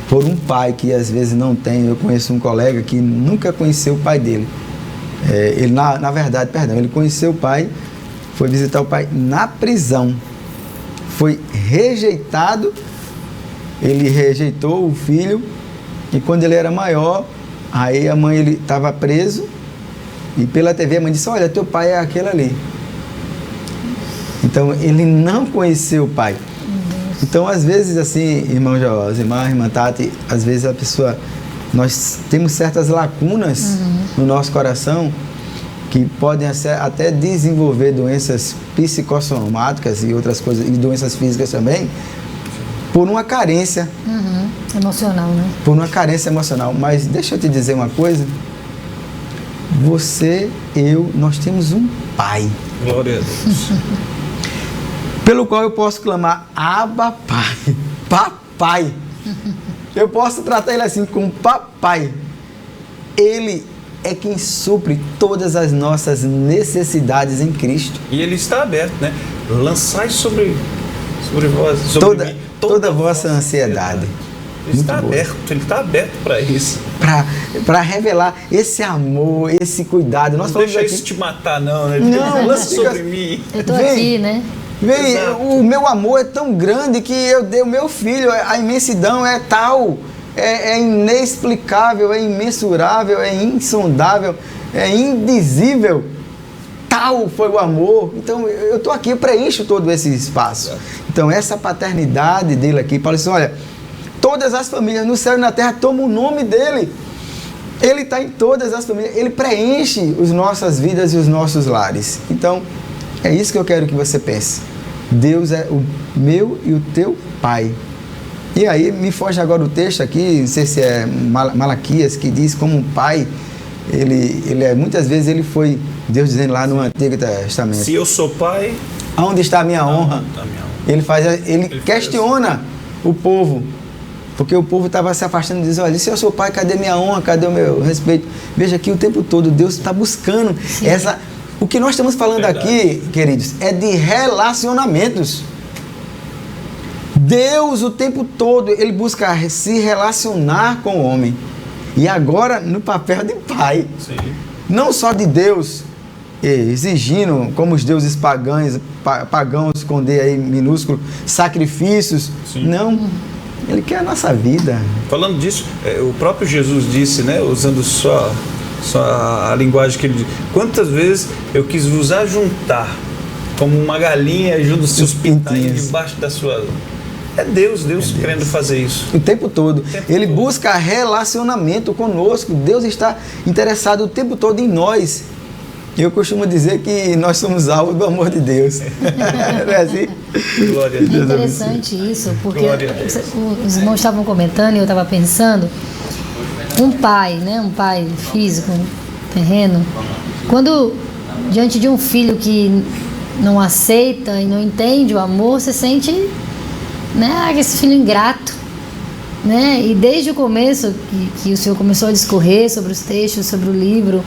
por um pai que às vezes não tem, eu conheço um colega que nunca conheceu o pai dele. Ele, na verdade, ele conheceu o pai, foi visitar o pai na prisão, foi rejeitado, ele rejeitou o filho, e quando ele era maior, aí a mãe, ele estava preso, e pela TV a mãe disse, olha, teu pai é aquele ali. Então, ele não conheceu o pai. Então, às vezes, assim, irmão Josimar, irmã Tati, às vezes a pessoa, nós temos certas lacunas no nosso coração que podem até desenvolver doenças psicossomáticas e outras coisas, e doenças físicas também, por uma carência. Emocional, né? Por uma carência emocional. Mas deixa eu te dizer uma coisa. Você, nós temos um pai. Glória a Deus. Pelo qual eu posso clamar, Abba, Pai, Papai. Eu posso tratar ele assim, como Papai. Ele é quem supre todas as nossas necessidades em Cristo. E ele está aberto, né? Lançai sobre vós, toda a vossa ansiedade. Ele está aberto, ele está aberto para isso. Para revelar esse amor, esse cuidado. Não deixa isso te matar, não, né? Não, lança sobre mim. Eu estou aqui, né? Vem, o meu amor é tão grande que eu dei o meu filho, a imensidão é tal, é inexplicável, é imensurável, é insondável, é indizível. Tal foi o amor. Então eu estou aqui, eu preencho todo esse espaço. Então essa paternidade dele aqui, Paulo disse, olha, todas as famílias no céu e na terra tomam o nome dele. Ele está em todas as famílias, ele preenche as nossas vidas e os nossos lares. Então, é isso que eu quero que você pense. Deus é o meu e o teu Pai. E aí, me foge agora o texto aqui, não sei se é Malaquias, que diz como um pai, muitas vezes ele foi, Deus dizendo lá no Antigo Testamento. Se eu sou pai, aonde está a minha honra? Ele questiona o povo, porque o povo estava se afastando e diz, olha, se eu sou pai, cadê minha honra, cadê o meu respeito? Veja que o tempo todo Deus está buscando o que nós estamos falando aqui, queridos, é de relacionamentos. Deus o tempo todo, ele busca se relacionar com o homem. E agora no papel de pai. Sim. Não só de Deus, exigindo, como os deuses pagãos com D aí minúsculo, sacrifícios. Sim. Não, ele quer a nossa vida. Falando disso, o próprio Jesus disse, né, usando só a linguagem que ele diz, quantas vezes eu quis vos ajuntar como uma galinha junto aos seus pintinhos debaixo da sua É Deus querendo fazer isso. O tempo todo. Ele busca relacionamento conosco. Deus está interessado o tempo todo em nós. Eu costumo dizer que nós somos alvo do amor de Deus. Não é assim? Glória a É Deus. interessante isso, porque Glória a Deus. os irmãos estavam comentando e eu estava pensando, um pai físico, terreno, quando diante de um filho que não aceita e não entende o amor, você sente, né, esse filho ingrato, né? E desde o começo que o Senhor começou a discorrer sobre os textos, sobre o livro,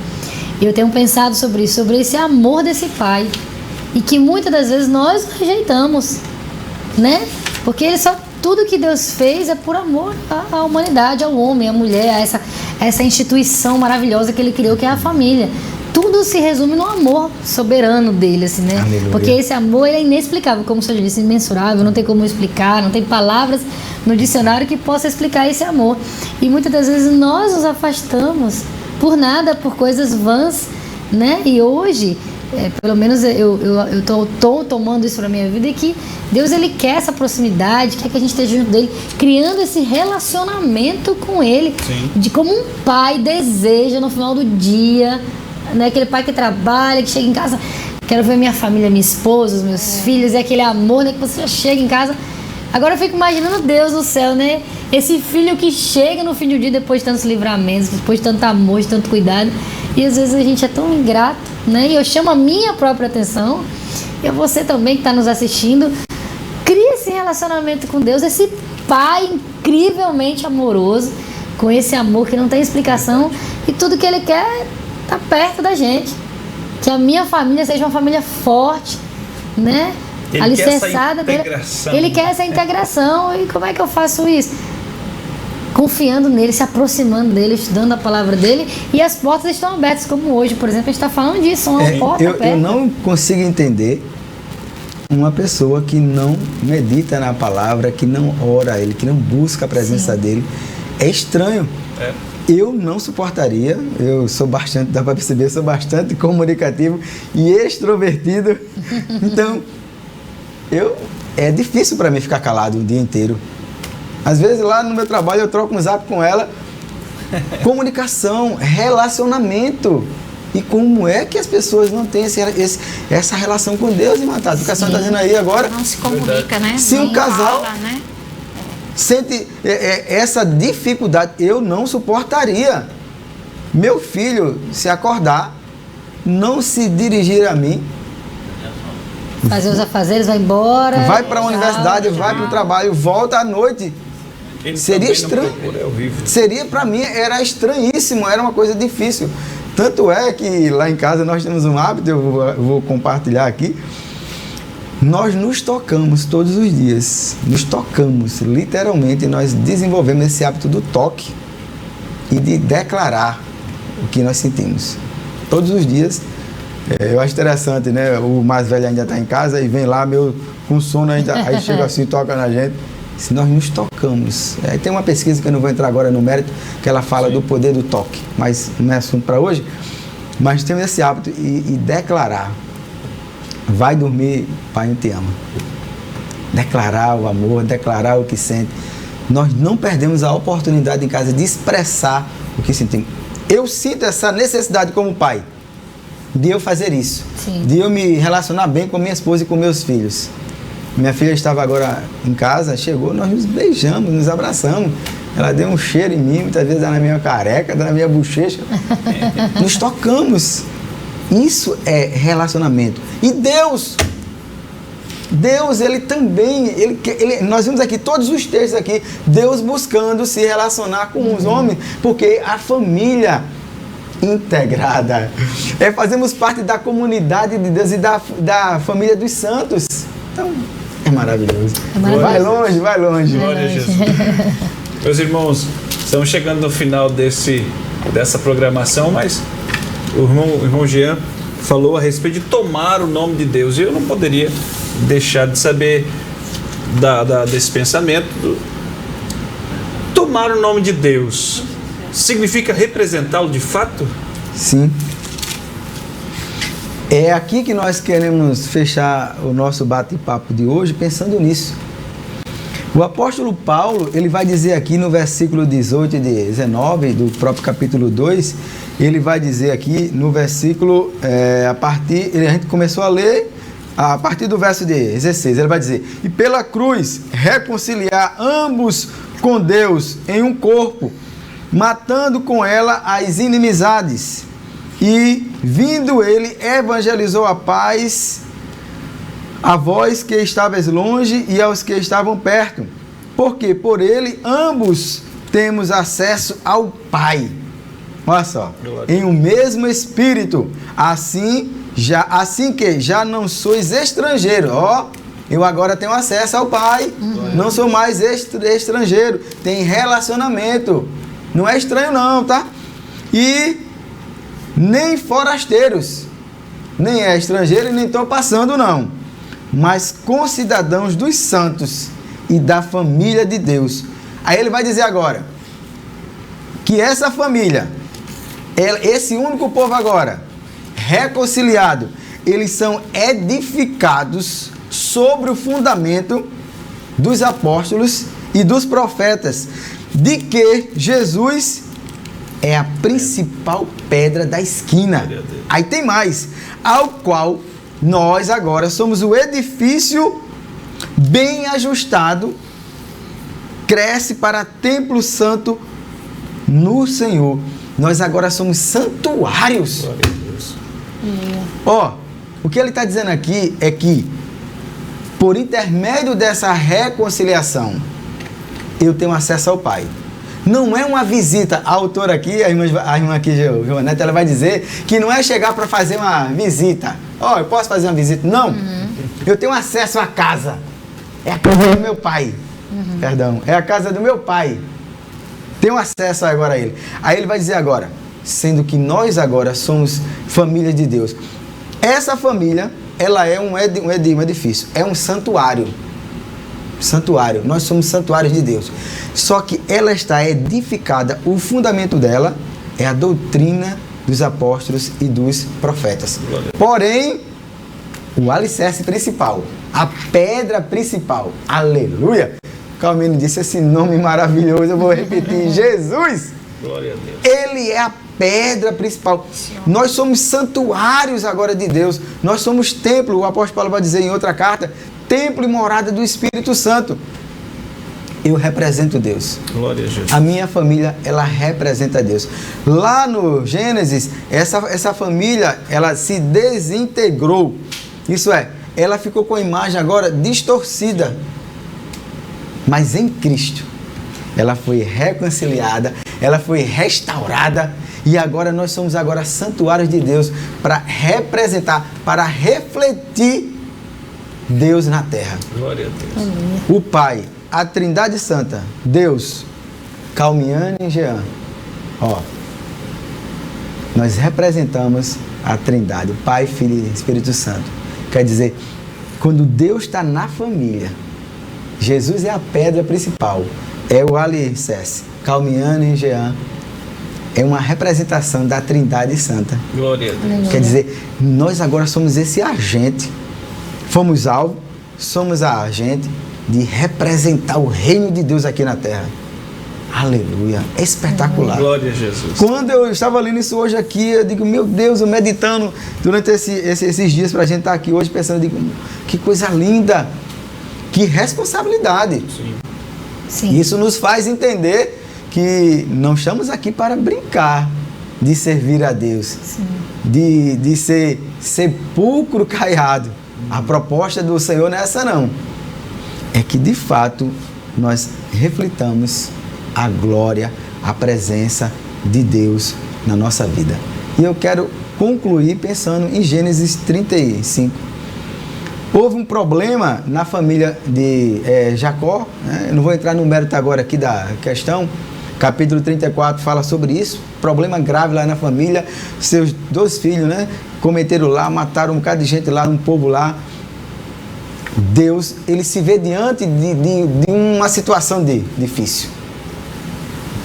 eu tenho pensado sobre isso, sobre esse amor desse pai, e que muitas das vezes nós rejeitamos, né? Porque tudo que Deus fez é por amor à humanidade, ao homem, à mulher, a essa instituição maravilhosa que Ele criou, que é a família. Tudo se resume no amor soberano dele, assim, né? Aleluia. Porque esse amor ele é inexplicável, como o senhor disse, imensurável, não tem como explicar, não tem palavras no dicionário que possa explicar esse amor. E muitas das vezes nós nos afastamos por nada, por coisas vãs, né? E hoje, pelo menos eu tô tomando isso para minha vida, e que Deus, Ele quer essa proximidade, quer que a gente esteja junto dele, criando esse relacionamento com Ele. Sim. De como um pai deseja no final do dia, né? Aquele pai que trabalha, que chega em casa, quero ver minha família, minha esposa, os meus filhos, é aquele amor, né? Que você já chega em casa. Agora eu fico imaginando Deus no céu, né? Esse filho que chega no fim do dia depois de tantos livramentos, depois de tanto amor, de tanto cuidado. E às vezes a gente é tão ingrato, né? E eu chamo a minha própria atenção, e você também que está nos assistindo, cria esse relacionamento com Deus, esse pai incrivelmente amoroso, com esse amor que não tem explicação, e tudo que Ele quer tá perto da gente. Que a minha família seja uma família forte, né? Ele Alicerçada quer essa dele. integração. Ele quer essa integração. E como é que eu faço isso? Confiando nele, se aproximando dele, estudando a palavra dele, e as portas estão abertas, como hoje, por exemplo, a gente está falando disso, uma porta aberta. Eu não consigo entender uma pessoa que não medita na palavra, que não ora a Ele, que não busca a presença dele. É estranho. Eu não suportaria, eu sou bastante, dá para perceber, sou bastante comunicativo e extrovertido. Então, é difícil para mim ficar calado o dia inteiro. Às vezes lá no meu trabalho eu troco um zap com ela. Comunicação, relacionamento. E como é que as pessoas não têm essa relação com Deus, irmã Tati? O que a senhora está dizendo aí agora? Não se comunica, né? Se um casal fala, né? sente essa dificuldade, eu não suportaria. Meu filho, se acordar, não se dirigir a mim, Fazer os afazeres, vai embora. vai para a tchau, universidade, vai para o trabalho, volta à noite. Ele Seria também não estranho. procura, é horrível. Seria, para mim, era estranhíssimo, era uma coisa difícil. Tanto é que lá em casa nós temos um hábito, eu vou compartilhar aqui. Nós nos tocamos todos os dias, nos tocamos, literalmente, nós desenvolvemos esse hábito do toque e de declarar o que nós sentimos. Todos os dias, eu acho interessante, né? O mais velho ainda está em casa e vem lá, com sono, aí chega assim, toca na gente. Se nós nos tocamos. Tem uma pesquisa que eu não vou entrar agora no mérito, que ela fala do poder do toque, mas não é assunto para hoje. Mas temos esse hábito e declarar. Vai dormir, Pai, eu te amo. Declarar o amor, declarar o que sente. Nós não perdemos a oportunidade em casa de expressar o que sentimos. Eu sinto essa necessidade como pai, de eu fazer isso. Sim. De eu me relacionar bem com minha esposa e com meus filhos. Minha filha estava agora em casa, chegou, nós nos beijamos, nos abraçamos. Ela deu um cheiro em mim, muitas vezes na minha careca, na minha bochecha. Nos tocamos. Isso é relacionamento. E Deus, Ele também, nós vimos aqui todos os textos aqui, Deus buscando se relacionar com os homens, porque a família integrada, fazemos parte da comunidade de Deus e da família dos santos. Então, é maravilhoso. É maravilhoso. Vai longe. Glória a Jesus. Meus irmãos, estamos chegando no final dessa programação, mas o irmão Jean falou a respeito de tomar o nome de Deus. E eu não poderia deixar de saber desse pensamento. Tomar o nome de Deus significa representá-lo de fato? Sim. É aqui que nós queremos fechar o nosso bate-papo de hoje pensando nisso. O apóstolo Paulo, ele vai dizer aqui no versículo 18 e 19 do próprio capítulo 2, ele vai dizer aqui no versículo, a gente começou a ler a partir do verso 16, ele vai dizer: e pela cruz reconciliar ambos com Deus em um corpo, matando com ela as inimizades, e vindo ele evangelizou a paz a vós que estáveis longe e aos que estavam perto, porque por ele ambos temos acesso ao Pai. Olha só, em um mesmo Espírito, assim que já não sois estrangeiro, eu agora tenho acesso ao Pai, não sou mais estrangeiro, tem relacionamento, não é estranho não, tá? E nem forasteiros, nem é estrangeiro e nem estou passando não, mas concidadãos dos santos e da família de Deus. Aí ele vai dizer agora que essa família, esse único povo agora, reconciliado, eles são edificados sobre o fundamento dos apóstolos e dos profetas, de que Jesus é a principal pedra da esquina. Aí tem mais, ao qual nós agora somos o edifício bem ajustado, cresce para templo santo no Senhor. Nós agora somos santuários. O que ele está dizendo aqui é que, por intermédio dessa reconciliação, eu tenho acesso ao Pai. Não é uma visita. A autora aqui, a irmã aqui, Joanete, ela vai dizer que não é chegar para fazer uma visita. Eu posso fazer uma visita? Não. Eu tenho acesso à casa. É a casa do meu pai. Perdão. É a casa do meu pai. Tenho acesso agora a ele. Aí ele vai dizer agora, sendo que nós agora somos família de Deus. Essa família, ela é um edifício. É um santuário. Santuário. Nós somos santuários de Deus. Só que ela está edificada, o fundamento dela é a doutrina dos apóstolos e dos profetas. Porém, o alicerce principal, a pedra principal, aleluia! Calmino disse esse nome maravilhoso, eu vou repetir, Jesus! Glória a Deus. Ele é a pedra principal. Nós somos santuários agora de Deus, nós somos templo, o apóstolo Paulo vai dizer em outra carta, templo e morada do Espírito Santo. Eu represento Deus. Glória a Jesus. A minha família, ela representa Deus. Lá no Gênesis, essa família, ela se desintegrou. Isso é, ela ficou com a imagem agora distorcida. Mas em Cristo, ela foi reconciliada, ela foi restaurada e agora nós somos agora santuários de Deus para representar, para refletir Deus na terra. Glória a Deus. O Pai, a Trindade Santa, Deus, Calmiane e Jean. Nós representamos a Trindade, Pai, Filho e Espírito Santo. Quer dizer, quando Deus está na família, Jesus é a pedra principal, é o alicerce. Calmiane e Jean é uma representação da Trindade Santa. Glória a Deus. Quer dizer, nós agora somos esse agente, fomos alvo, somos a agente de representar o reino de Deus aqui na terra. Aleluia, é espetacular. Glória a Jesus. Quando eu estava lendo isso hoje aqui, eu digo, meu Deus, eu meditando durante esses dias para a gente estar aqui hoje, pensando, eu digo, que coisa linda, que responsabilidade. Sim. Isso nos faz entender que não estamos aqui para brincar de servir a Deus, de ser sepulcro caiado. A proposta do Senhor não é essa não. É que de fato nós reflitamos a glória, a presença de Deus na nossa vida. E eu quero concluir pensando em Gênesis 35. Houve um problema na família de Jacó, né? Eu não vou entrar no mérito agora aqui da questão. Capítulo 34 fala sobre isso. Problema grave lá na família. Seus 2 filhos, né? Cometeram lá, mataram um bocado de gente lá, um povo lá. Deus, ele se vê diante de uma situação difícil.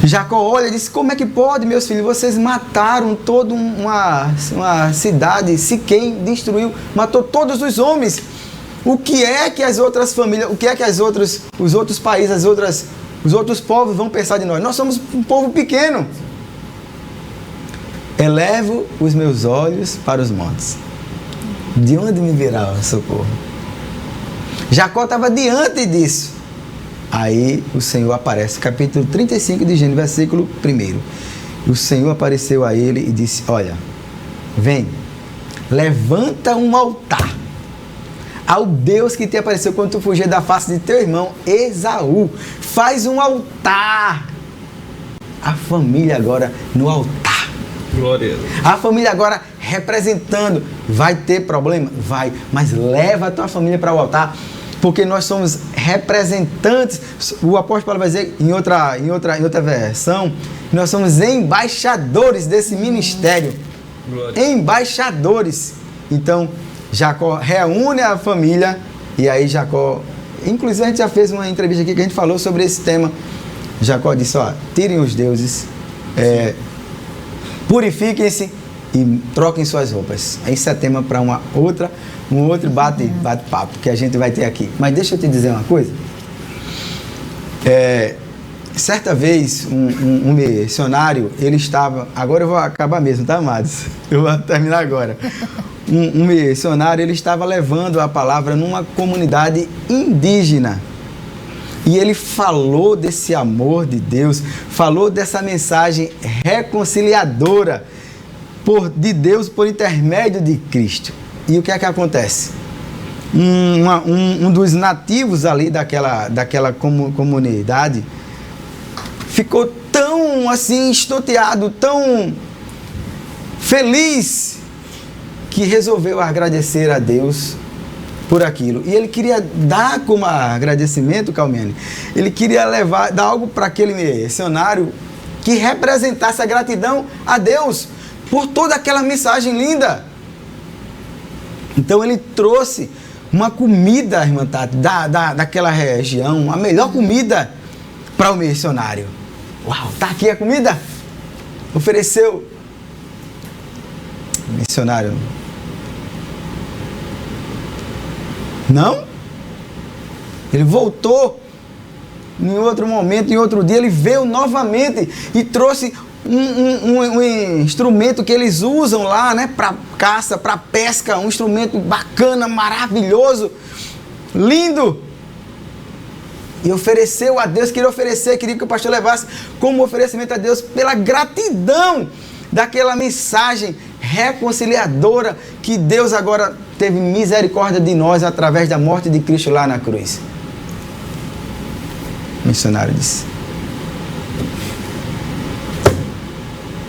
Jacó olha e diz, como é que pode, meus filhos? Vocês mataram toda uma cidade, Siquém destruiu, matou todos os homens. O que é que as outras famílias, o que é que os outros países, os outros povos vão pensar de nós? Nós somos um povo pequeno. Elevo os meus olhos para os montes. De onde me virá o socorro? Jacó estava diante disso. Aí o Senhor aparece, capítulo 35 de Gênesis, versículo 1. O Senhor apareceu a ele e disse: olha, vem, levanta um altar ao Deus que te apareceu quando tu fugia da face de teu irmão Esaú. Faz um altar. A família agora no altar. Glória a Deus. A família agora representando. Vai ter problema? Vai. Mas leva a tua família para o altar. Porque nós somos representantes. O apóstolo Paulo vai dizer em outra versão, nós somos embaixadores desse ministério. Glória. Embaixadores. Então, Jacó reúne a família. E aí Jacó, inclusive a gente já fez uma entrevista aqui que a gente falou sobre esse tema. Jacó disse: ó, tirem os deuses, purifiquem-se e troquem suas roupas. Isso é tema para um outro bate-papo que a gente vai ter aqui. Mas deixa eu te dizer uma coisa. Certa vez, um missionário, ele estava... Agora eu vou acabar mesmo, tá, amados? Eu vou terminar agora. Um missionário, ele estava levando a palavra numa comunidade indígena. E ele falou desse amor de Deus, falou dessa mensagem reconciliadora de Deus por intermédio de Cristo. E o que é que acontece? Um dos nativos ali daquela comunidade ficou tão assim estonteado, tão feliz, que resolveu agradecer a Deus por aquilo. E ele queria dar como agradecimento, Calmiane, ele queria dar algo para aquele missionário que representasse a gratidão a Deus por toda aquela mensagem linda. Então ele trouxe uma comida, irmã Tati, daquela região, a melhor comida para o missionário. Uau, tá aqui a comida? Ofereceu. Missionário. Não? Ele voltou em outro momento, em outro dia, ele veio novamente e trouxe um instrumento que eles usam lá, né, para caça, para pesca, um instrumento bacana, maravilhoso, lindo. E ofereceu a Deus, queria que o pastor levasse como oferecimento a Deus pela gratidão daquela mensagem reconciliadora que Deus agora teve misericórdia de nós através da morte de Cristo lá na cruz. O missionário disse.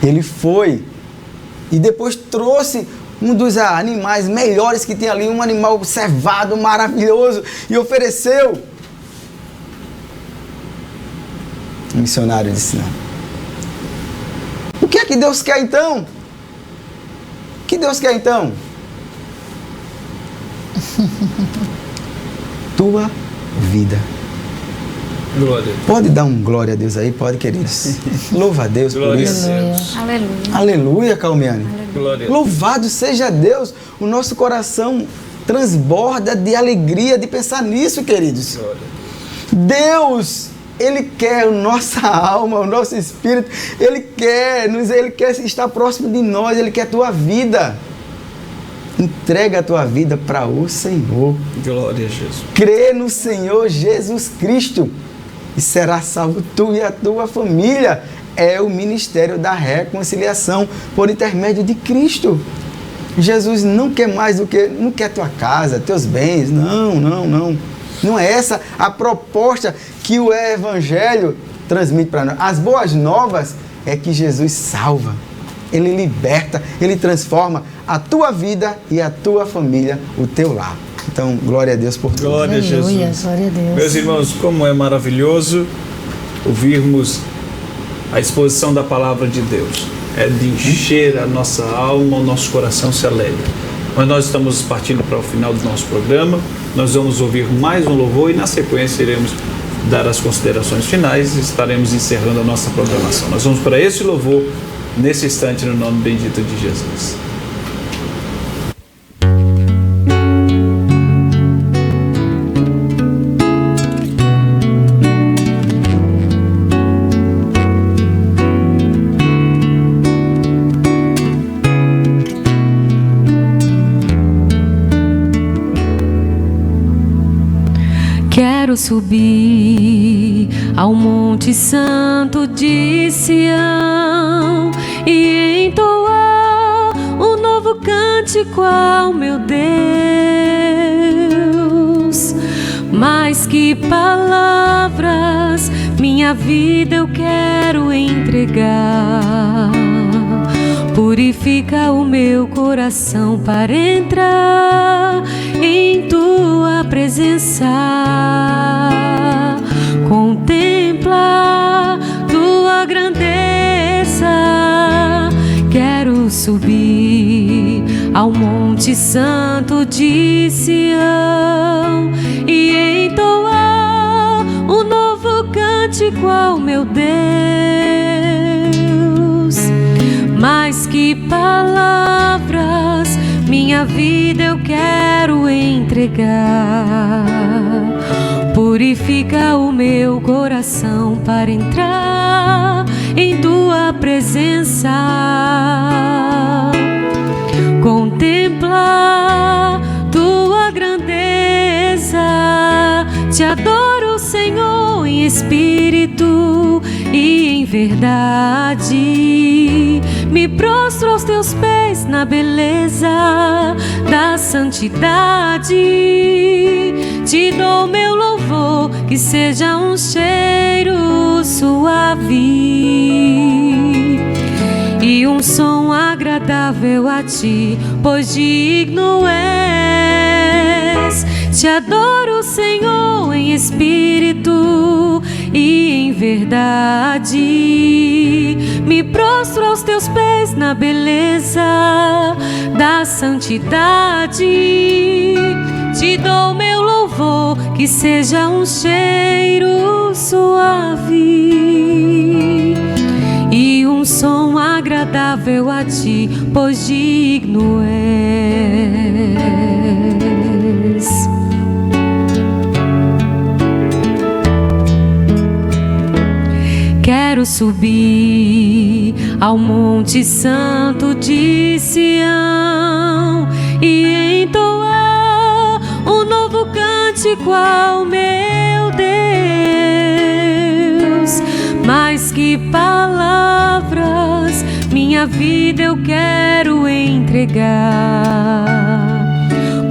Ele foi e depois trouxe um dos animais melhores que tem ali, um animal cevado, maravilhoso, e ofereceu. O missionário disse: não. O que é que Deus quer então? O que Deus quer então? Tua vida. Glória. Pode dar um glória a Deus aí? Pode, queridos. Louva a Deus por isso. Aleluia. Aleluia, Calmiane. Glória. Louvado seja Deus. O nosso coração transborda de alegria de pensar nisso, queridos. Glória. Deus, Ele quer a nossa alma, o nosso espírito. Ele quer estar próximo de nós. Ele quer a tua vida. Entrega a tua vida para o Senhor. Glória a Jesus. Crê no Senhor Jesus Cristo e será salvo tu e a tua família. É o ministério da reconciliação por intermédio de Cristo. Jesus não quer mais do que, não quer tua casa, teus bens, não. Não é essa a proposta que o Evangelho transmite para nós. As boas novas é que Jesus salva, Ele liberta, Ele transforma a tua vida e a tua família, o teu lar. Então, glória a Deus por tudo. Glória a Jesus. Glória a Deus. Meus irmãos, como é maravilhoso ouvirmos a exposição da palavra de Deus. É de encher a nossa alma, o nosso coração se alegra. Mas nós estamos partindo para o final do nosso programa. Nós vamos ouvir mais um louvor e na sequência iremos dar as considerações finais e estaremos encerrando a nossa programação. Nós vamos para esse louvor nesse instante no nome bendito de Jesus. Quero subir ao Monte Santo de Sião e entoar um novo cântico ao meu Deus. Mais que palavras, minha vida eu quero entregar. Purifica o meu coração para entrar em tua presença. Contempla tua grandeza. Quero subir ao Monte Santo de Sião e entoar um novo cântico ao meu Deus. Mais que palavras, minha vida eu quero entregar. Purifica o meu coração para entrar em tua presença. Contempla tua grandeza. Te adoro, Senhor, em espírito e em verdade. Me prostro aos teus pés na beleza da santidade. Te dou meu louvor, que seja um cheiro suave e um som agradável a ti, pois digno és. Te adoro, Senhor, em espírito e em verdade. Me prostro aos teus pés na beleza da santidade. Te dou meu louvor, que seja um cheiro suave e um som agradável a ti, pois digno és. Quero subir ao Monte Santo de Sião e entoar um novo cântico ao meu Deus. Mais que palavras, minha vida eu quero entregar.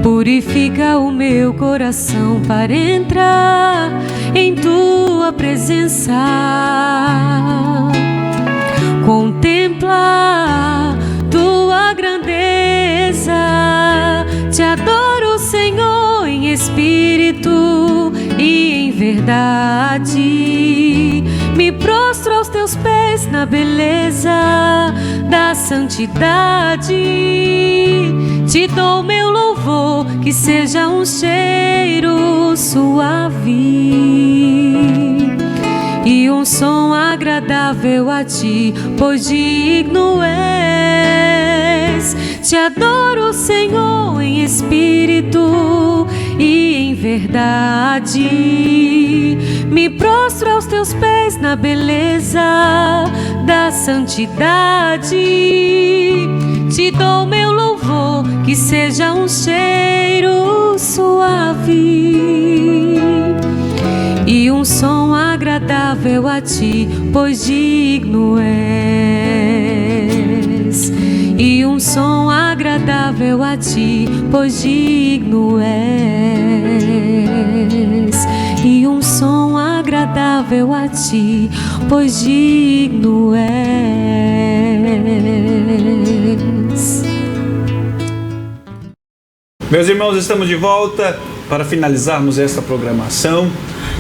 Purifica o meu coração para entrar em tua presença. Contempla tua grandeza. Te adoro, Senhor, em espírito e em verdade. Me prostro aos teus pés na beleza da santidade. Te dou meu louvor, que seja um cheiro suave e um som agradável a ti, pois digno és. Te adoro, Senhor, em espírito e em verdade. Me prostro aos teus pés na beleza da santidade. Te dou meu louvor, que seja um cheiro suave e um som agradável a ti, pois digno és. E um som agradável a ti, pois digno és. E um som agradável a ti, pois digno és. Meus irmãos, estamos de volta para finalizarmos esta programação.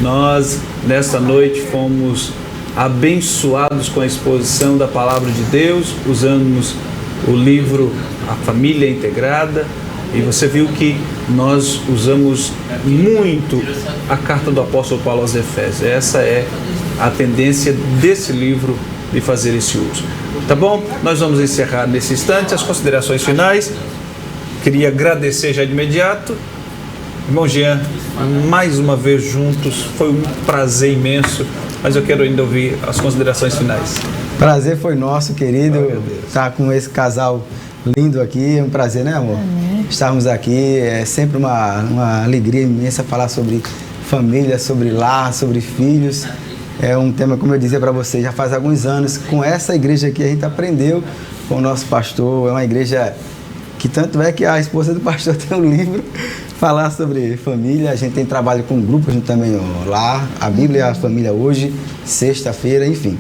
Nós, nesta noite, fomos abençoados com a exposição da Palavra de Deus. Usamos o livro A Família Integrada. E você viu que nós usamos muito a carta do apóstolo Paulo aos Efésios. Essa é a tendência desse livro de fazer esse uso. Tá bom? Nós vamos encerrar nesse instante as considerações finais. Queria agradecer já de imediato. Irmão Jean, mais uma vez juntos, foi um prazer imenso, mas eu quero ainda ouvir as considerações finais. Prazer foi nosso, querido, estar com esse casal lindo aqui, é um prazer, né, amor? Amém. Estarmos aqui, é sempre uma alegria imensa falar sobre família, sobre lar, sobre filhos. É um tema, como eu dizia para vocês, já faz alguns anos. Com essa igreja aqui a gente aprendeu com o nosso pastor. É uma igreja que tanto é que a esposa do pastor tem um livro falar sobre família. A gente tem trabalho com grupos também lá, a Bíblia e a Família hoje, sexta-feira, enfim.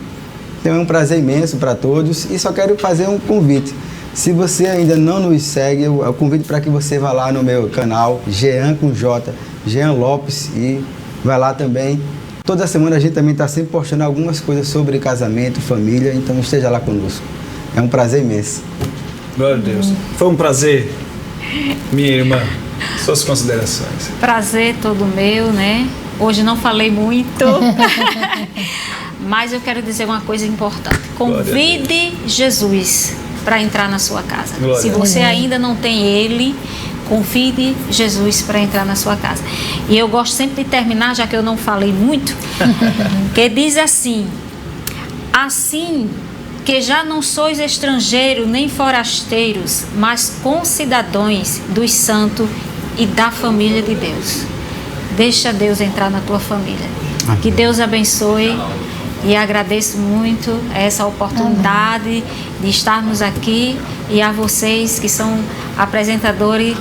Então é um prazer imenso para todos e só quero fazer um convite. Se você ainda não nos segue, eu convido para que você vá lá no meu canal, Jean com J, Jean Lopes, e vai lá também. Toda semana a gente também está sempre postando algumas coisas sobre casamento, família, então esteja lá conosco. É um prazer imenso. Glória a Deus. Foi um prazer, minha irmã. Suas considerações. Prazer todo meu, né? Hoje não falei muito, mas eu quero dizer uma coisa importante. Convide Jesus para entrar na sua casa. Glória. Se você ainda não tem Ele, convide Jesus para entrar na sua casa. E eu gosto sempre de terminar, já que eu não falei muito, que diz assim: assim que já não sois estrangeiros nem forasteiros, mas concidadãos dos santos e da família de Deus. Deixa Deus entrar na tua família. Que Deus abençoe. E agradeço muito essa oportunidade de estarmos aqui e a vocês que são apresentadores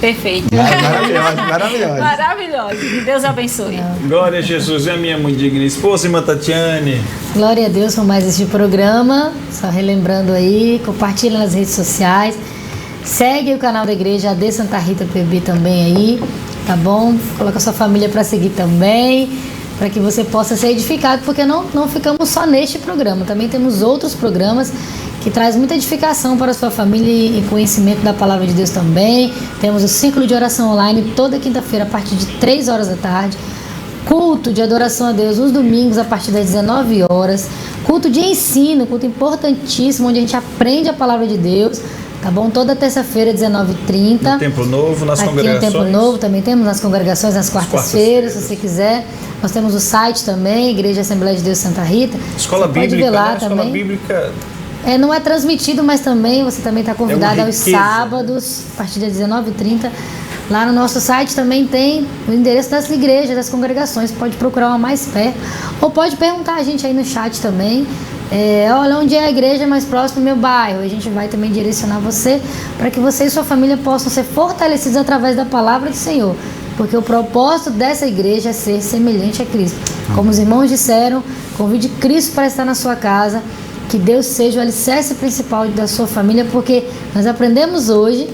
perfeitos. Maravilhoso. Maravilhosos. Que Deus abençoe. Glória a Jesus. E a minha muito digna esposa, irmã Tatiane. Glória a Deus por mais este programa. Só relembrando aí, compartilha nas redes sociais. Segue o canal da igreja AD Santa Rita PB também aí, tá bom? Coloca a sua família para seguir também, para que você possa ser edificado, porque não ficamos só neste programa, também temos outros programas que traz muita edificação para a sua família e conhecimento da palavra de Deus também. Temos o ciclo de oração online toda quinta-feira a partir de 3 horas da tarde, culto de adoração a Deus nos domingos a partir das 19 horas, culto de ensino, culto importantíssimo, onde a gente aprende a palavra de Deus, tá bom? Toda terça-feira, 19h30. No Templo Novo, nas congregações. Aqui no Templo Novo também temos nas congregações, nas quartas-feiras, se você quiser. Nós temos o site também, Igreja Assembleia de Deus Santa Rita. Escola você Bíblica, pode ver lá né? também. Escola Bíblica. Não é transmitido, mas também você também está convidado aos riqueza. sábados, a partir das 19h30. Lá no nosso site também tem o endereço das igrejas, das congregações. Pode procurar uma mais perto. Ou pode perguntar a gente aí no chat também. Olha, onde é a igreja mais próxima do meu bairro? A gente vai também direcionar você para que você e sua família possam ser fortalecidos através da palavra do Senhor. Porque o propósito dessa igreja é ser semelhante a Cristo. Como os irmãos disseram, convide Cristo para estar na sua casa. Que Deus seja o alicerce principal da sua família, porque nós aprendemos hoje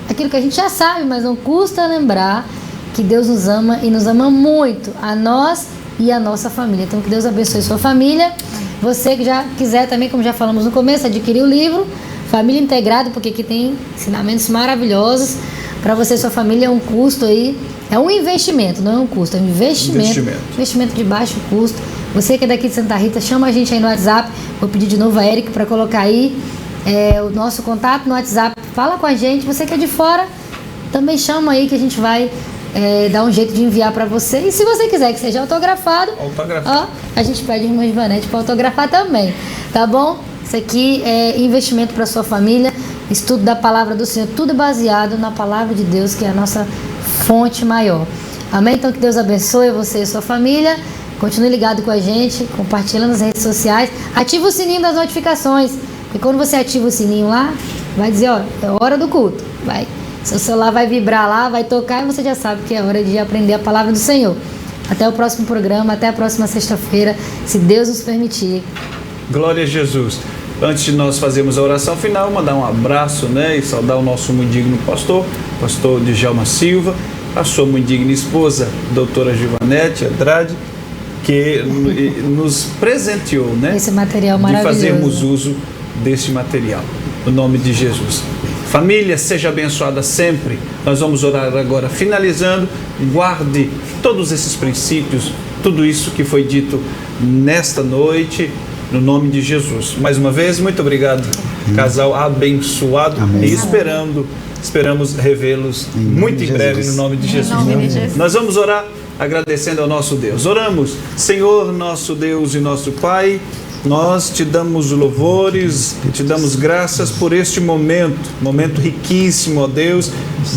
aquilo que a gente já sabe, mas não custa lembrar que Deus nos ama e nos ama muito, a nós e a nossa família. Então que Deus abençoe sua família. Você que já quiser também, como já falamos no começo, adquirir o livro Família Integrada, porque aqui tem ensinamentos maravilhosos para você e sua família. É um custo aí, é um investimento, não é um custo, é um investimento de baixo custo. Você que é daqui de Santa Rita, chama a gente aí no WhatsApp. Vou pedir de novo a Eric para colocar aí o nosso contato no WhatsApp. Fala com a gente. Você que é de fora, também chama aí que a gente vai dar um jeito de enviar para você. E se você quiser que seja autografado, ó, a gente pede a irmã Ivanete para autografar também, tá bom? Isso aqui é investimento para sua família, estudo da palavra do Senhor, tudo baseado na palavra de Deus, que é a nossa fonte maior. Amém? Então que Deus abençoe você e sua família. Continue ligado com a gente, compartilha nas redes sociais, ativa o sininho das notificações, porque quando você ativa o sininho lá, vai dizer, ó, é hora do culto, seu celular vai vibrar lá, vai tocar e você já sabe que é hora de aprender a palavra do Senhor. Até o próximo programa, até a próxima sexta-feira, se Deus nos permitir. Glória a Jesus. Antes de nós fazermos a oração final, mandar um abraço, né, e saudar o nosso muito digno pastor Djalma Silva, a sua muito digna esposa, doutora Givanete Andrade, que nos presenteou, né, esse material de maravilhoso, fazermos uso deste material, no nome de Jesus. Família, seja abençoada sempre. Nós vamos orar agora, finalizando. Guarde todos esses princípios, tudo isso que foi dito nesta noite, no nome de Jesus. Mais uma vez, muito obrigado, casal abençoado. Amém. E esperamos revê-los muito em breve, no nome de Jesus. Em nome de Jesus. Nós vamos orar agradecendo ao nosso Deus. Oramos. Senhor, nosso Deus e nosso Pai, nós te damos louvores, te damos graças por este momento riquíssimo, ó Deus,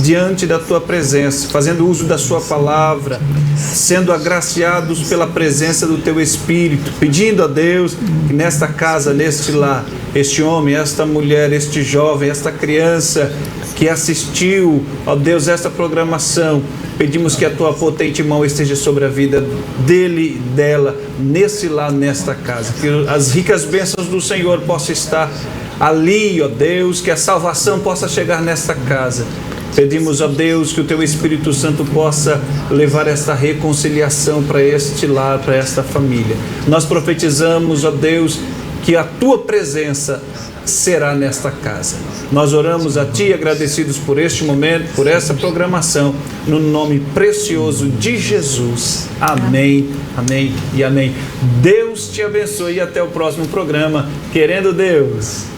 diante da tua presença, fazendo uso da sua palavra, sendo agraciados pela presença do teu Espírito, pedindo a Deus que nesta casa, neste lar, este homem, esta mulher, este jovem, esta criança que assistiu, ó Deus, esta programação, pedimos que a tua potente mão esteja sobre a vida dele e dela, nesse lar, nesta casa, que as ricas bênçãos do Senhor possam estar ali, ó Deus, que a salvação possa chegar nesta casa. Pedimos, ó Deus, que o teu Espírito Santo possa levar esta reconciliação para este lar, para esta família. Nós profetizamos, ó Deus, que a tua presença será nesta casa. Nós oramos a ti, agradecidos por este momento, por essa programação, no nome precioso de Jesus. Amém, amém e amém. Deus te abençoe e até o próximo programa, querendo Deus.